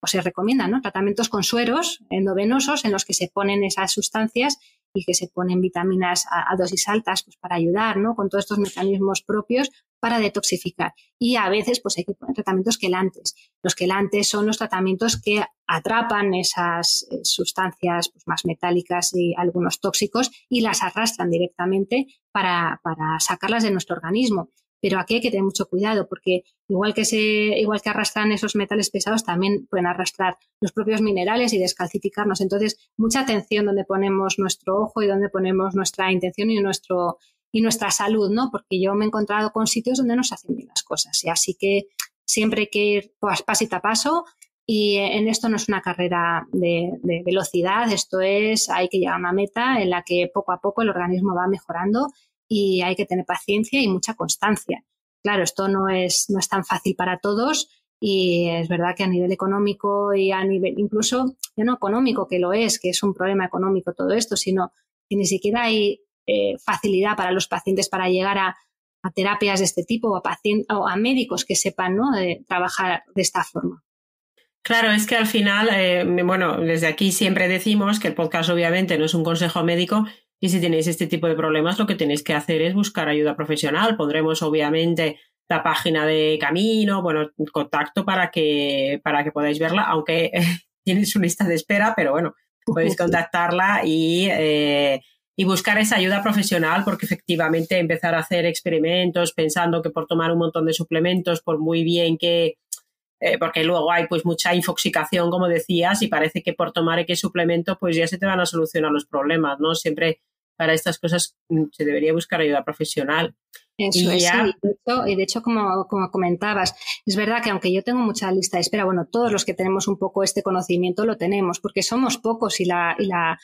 o se recomiendan, ¿no? Tratamientos con sueros endovenosos en los que se ponen esas sustancias y que se ponen vitaminas a dosis altas pues, para ayudar, ¿no? Con todos estos mecanismos propios para detoxificar. Y a veces pues, hay que poner tratamientos quelantes. Los quelantes son los tratamientos que atrapan esas sustancias pues, más metálicas y algunos tóxicos y las arrastran directamente para sacarlas de nuestro organismo. Pero aquí hay que tener mucho cuidado porque igual que arrastran esos metales pesados, también pueden arrastrar los propios minerales y descalcificarnos. Entonces, mucha atención donde ponemos nuestro ojo y donde ponemos nuestra intención y nuestra salud, ¿no? Porque yo me he encontrado con sitios donde no se hacen bien las cosas. Y así que siempre hay que ir pasito a paso y en esto no es una carrera de velocidad, hay que llegar a una meta en la que poco a poco el organismo va mejorando y hay que tener paciencia y mucha constancia. Claro, esto no es tan fácil para todos y es verdad que a nivel económico y a nivel incluso, ya no económico, que lo es, que es un problema económico todo esto, sino que ni siquiera hay facilidad para los pacientes para llegar a terapias de este tipo o a médicos que sepan, ¿no? Trabajar de esta forma. Claro, es que al final, bueno, desde aquí siempre decimos que el podcast obviamente no es un consejo médico y si tenéis este tipo de problemas lo que tenéis que hacer es buscar ayuda profesional. Pondremos obviamente la página de Camino, bueno, contacto para que podáis verla, aunque tienes una lista de espera, pero bueno, podéis contactarla y buscar esa ayuda profesional porque efectivamente empezar a hacer experimentos pensando que por tomar un montón de suplementos, por muy bien que porque luego hay pues mucha infoxicación, como decías, y parece que por tomar X suplemento pues ya se te van a solucionar los problemas, ¿no? Siempre para estas cosas se debería buscar ayuda profesional. Eso es, sí. Y de hecho, como comentabas, es verdad que aunque yo tengo mucha lista de espera, bueno, todos los que tenemos un poco este conocimiento lo tenemos, porque somos pocos y la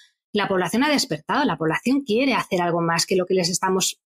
población ha despertado, la población quiere hacer algo más que lo que les estamos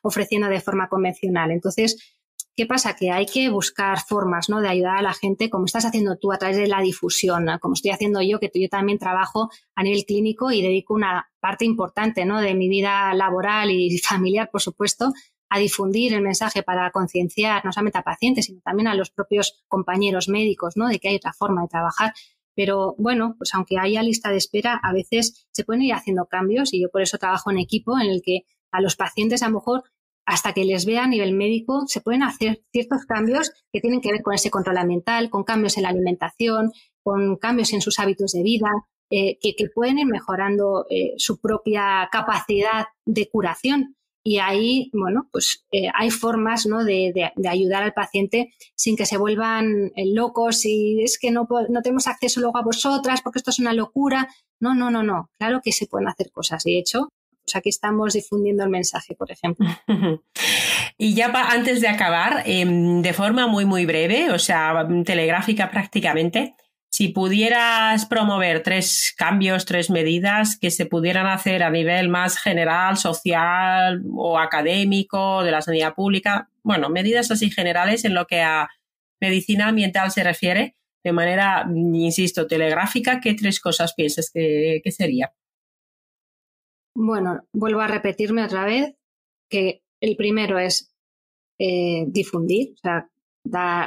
ofreciendo de forma convencional. Entonces, ¿qué pasa? Que hay que buscar formas, ¿no? De ayudar a la gente, como estás haciendo tú a través de la difusión, ¿no? Como estoy haciendo yo, que yo también trabajo a nivel clínico y dedico una parte importante, ¿no? De mi vida laboral y familiar, por supuesto, a difundir el mensaje para concienciar no solamente a pacientes, sino también a los propios compañeros médicos, ¿no? De que hay otra forma de trabajar. Pero bueno, pues aunque haya lista de espera, a veces se pueden ir haciendo cambios y yo por eso trabajo en equipo en el que a los pacientes a lo mejor hasta que les vea a nivel médico, se pueden hacer ciertos cambios que tienen que ver con ese control ambiental, con cambios en la alimentación, con cambios en sus hábitos de vida, que pueden ir mejorando su propia capacidad de curación. Y ahí, bueno, pues hay formas, ¿no? de ayudar al paciente sin que se vuelvan locos y es que no tenemos acceso luego a vosotras porque esto es una locura. No. Claro que se pueden hacer cosas. De hecho, pues aquí estamos difundiendo el mensaje, por ejemplo. Y ya antes de acabar, de forma muy, muy breve, o sea, telegráfica prácticamente, si pudieras promover 3 cambios, 3 medidas que se pudieran hacer a nivel más general, social o académico, de la sanidad pública, bueno, medidas así generales en lo que a medicina ambiental se refiere, de manera, insisto, telegráfica, ¿qué 3 cosas piensas que sería? Bueno, vuelvo a repetirme otra vez que el primero es difundir, o sea,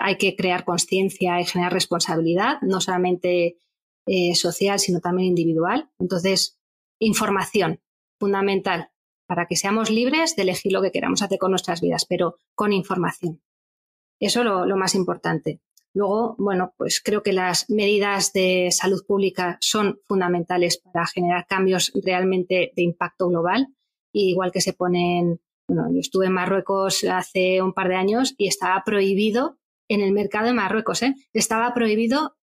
hay que crear conciencia y generar responsabilidad, no solamente social, sino también individual. Entonces, información, fundamental, para que seamos libres de elegir lo que queramos hacer con nuestras vidas, pero con información. Eso es lo más importante. Luego, bueno, pues creo que las medidas de salud pública son fundamentales para generar cambios realmente de impacto global, y igual que se ponen, bueno, yo estuve en Marruecos hace un par de años y estaba prohibido en el mercado de Marruecos, estaba prohibido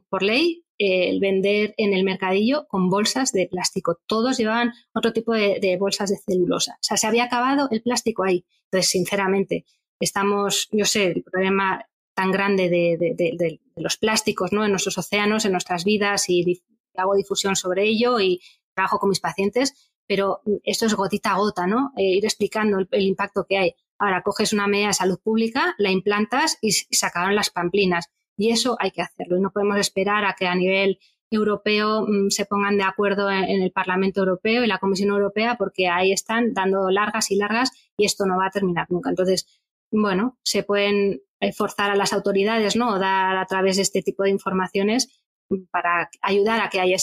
por ley el vender en el mercadillo con bolsas de plástico. Todos llevaban otro tipo de bolsas de celulosa. O sea, se había acabado el plástico ahí. Entonces, sinceramente, yo sé, el problema tan grande de los plásticos, ¿no?, en nuestros océanos, en nuestras vidas, y hago difusión sobre ello y trabajo con mis pacientes, pero esto es gotita a gota, ¿no? Ir explicando el impacto que hay. Ahora coges una medida de salud pública, la implantas y se acabaron las pamplinas. Y eso hay que hacerlo. Y no podemos esperar a que a nivel europeo se pongan de acuerdo en el Parlamento Europeo y la Comisión Europea, porque ahí están dando largas y largas y esto no va a terminar nunca. Entonces, bueno, se pueden forzar a las autoridades, ¿no?, o dar a través de este tipo de informaciones para ayudar a que haya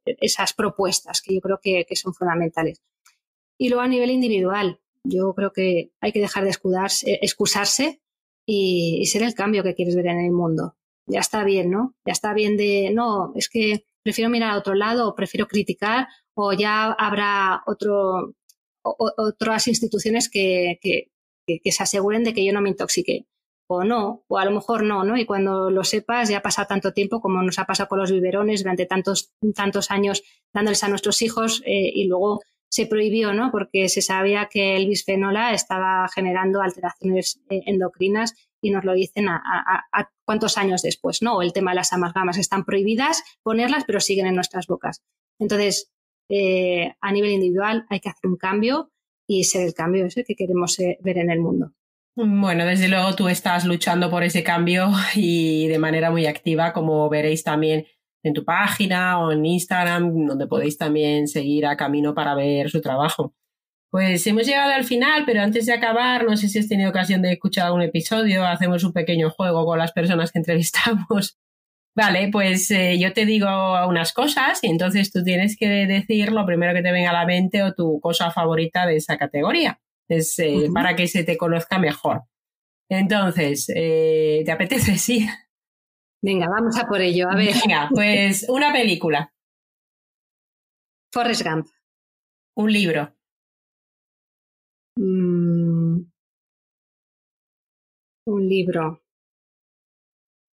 esas propuestas que yo creo que son fundamentales. Y luego a nivel individual, yo creo que hay que dejar de excusarse y ser el cambio que quieres ver en el mundo. Ya está bien, ¿no? Ya está bien no, es que prefiero mirar a otro lado, o prefiero criticar, o ya habrá otras instituciones que se aseguren de que yo no me intoxique. O no, o a lo mejor no, y cuando lo sepas ya ha pasado tanto tiempo, como nos ha pasado con los biberones durante tantos años dándoles a nuestros hijos, y luego se prohibió, ¿no?, porque se sabía que el bisfenol A estaba generando alteraciones endocrinas, y nos lo dicen a cuántos años después, ¿no? O el tema de las amalgamas, están prohibidas ponerlas, pero siguen en nuestras bocas. Entonces, a nivel individual hay que hacer un cambio y ser el cambio ese que queremos ver en el mundo. Bueno, desde luego tú estás luchando por ese cambio y de manera muy activa, como veréis también en tu página o en Instagram, donde podéis también seguir a Camino para ver su trabajo. Pues hemos llegado al final, pero antes de acabar, no sé si has tenido ocasión de escuchar algún episodio, hacemos un pequeño juego con las personas que entrevistamos. Vale, pues yo te digo unas cosas y entonces tú tienes que decir lo primero que te venga a la mente o tu cosa favorita de esa categoría. Para que se te conozca mejor. Entonces, ¿te apetece? Sí. Venga, vamos a por ello. A ver. Venga, pues una película. Forrest Gump. Un libro. Un libro.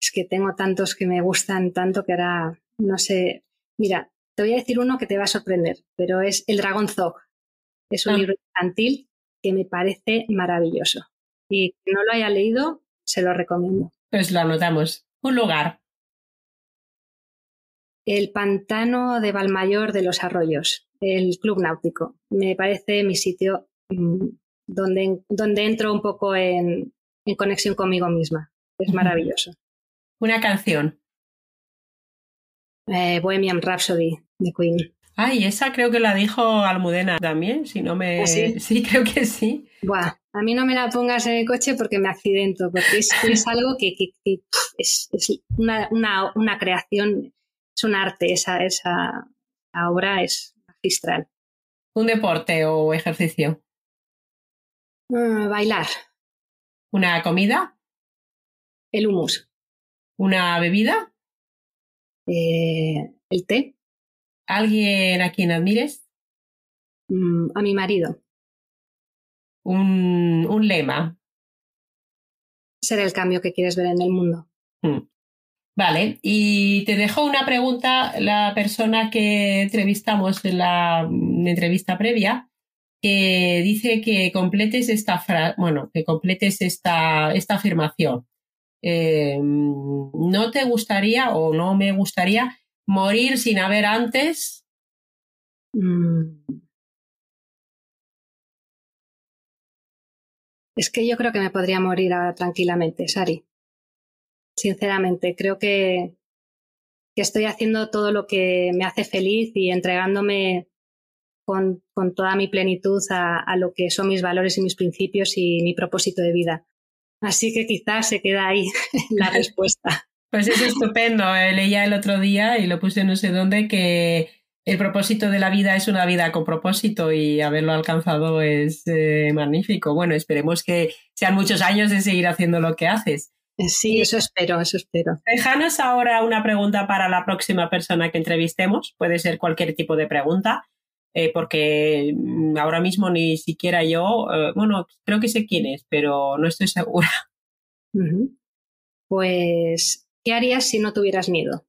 Es que tengo tantos que me gustan tanto que ahora no sé. Mira, te voy a decir uno que te va a sorprender, pero es El Dragón Zog. Es un libro infantil que me parece maravilloso. Y quien no lo haya leído, se lo recomiendo. Pues lo anotamos. Un lugar. El pantano de Valmayor de los Arroyos, el Club Náutico. Me parece mi sitio donde entro un poco en conexión conmigo misma. Es maravilloso. Una canción. Bohemian Rhapsody de Queen. Ay, esa creo que la dijo Almudena también, si no me... ¿Sí? Sí, creo que sí. Buah, a mí no me la pongas en el coche porque me accidento, porque es algo que es una creación, es un arte, esa obra es magistral. ¿Un deporte o ejercicio? Bailar. ¿Una comida? El hummus. ¿Una bebida? El té. ¿Alguien a quien admires? A mi marido. Un lema. Ser el cambio que quieres ver en el mundo. Vale, y te dejo una pregunta, la persona que entrevistamos en la entrevista previa, que dice que completes esta afirmación. ¿No te gustaría o no me gustaría morir sin haber antes? Es que yo creo que me podría morir ahora tranquilamente, Sari. Sinceramente, creo que estoy haciendo todo lo que me hace feliz y entregándome con toda mi plenitud a lo que son mis valores y mis principios y mi propósito de vida. Así que quizás se queda ahí la respuesta. Pues es estupendo. Leía el otro día y lo puse no sé dónde, que el propósito de la vida es una vida con propósito y haberlo alcanzado es magnífico. Bueno, esperemos que sean muchos años de seguir haciendo lo que haces. Sí, eso espero. Déjanos ahora una pregunta para la próxima persona que entrevistemos. Puede ser cualquier tipo de pregunta, porque ahora mismo ni siquiera yo, bueno, creo que sé quién es, pero no estoy segura. Uh-huh. Pues, ¿qué harías si no tuvieras miedo?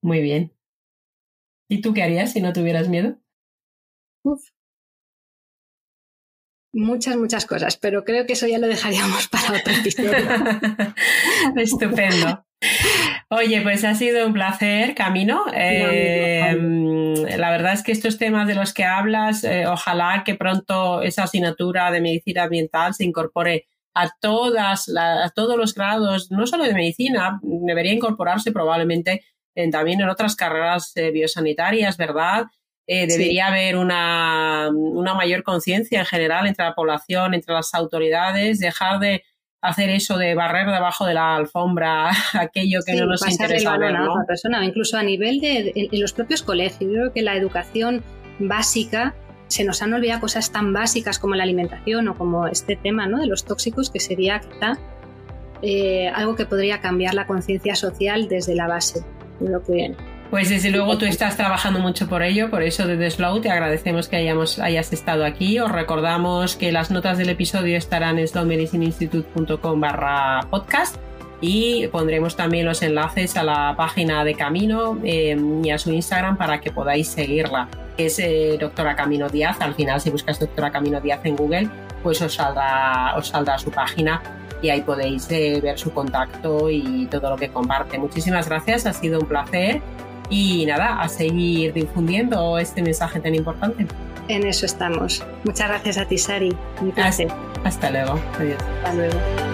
Muy bien. ¿Y tú qué harías si no tuvieras miedo? Muchas cosas, pero creo que eso ya lo dejaríamos para otro episodio. Estupendo. Oye, pues ha sido un placer, Camino. La verdad es que estos temas de los que hablas, ojalá que pronto esa asignatura de medicina ambiental se incorpore a todos los grados, no solo de medicina, debería incorporarse probablemente también en otras carreras biosanitarias, ¿verdad? Debería haber una mayor conciencia en general entre la población, entre las autoridades, dejar de hacer eso de barrer debajo de la alfombra aquello que no nos interesa ver, ¿no? A otra persona, incluso a nivel en los propios colegios. Yo creo que la educación básica, se nos han olvidado cosas tan básicas como la alimentación o como este tema, ¿no?, de los tóxicos, que sería quizá algo que podría cambiar la conciencia social desde la base. Pues desde luego tú estás trabajando mucho por ello, por eso desde Slow te agradecemos que hayas estado aquí. Os recordamos que las notas del episodio estarán en slowmedicineinstitute.com/podcast y pondremos también los enlaces a la página de Camino y a su Instagram para que podáis seguirla, que es Doctora Camino Díaz. Al final, si buscas Doctora Camino Díaz en Google, pues os saldrá su página y ahí podéis ver su contacto y todo lo que comparte. Muchísimas gracias, ha sido un placer y nada, a seguir difundiendo este mensaje tan importante. En eso estamos. Muchas gracias a ti, Sari. Un placer. Hasta luego. Adiós. Hasta luego.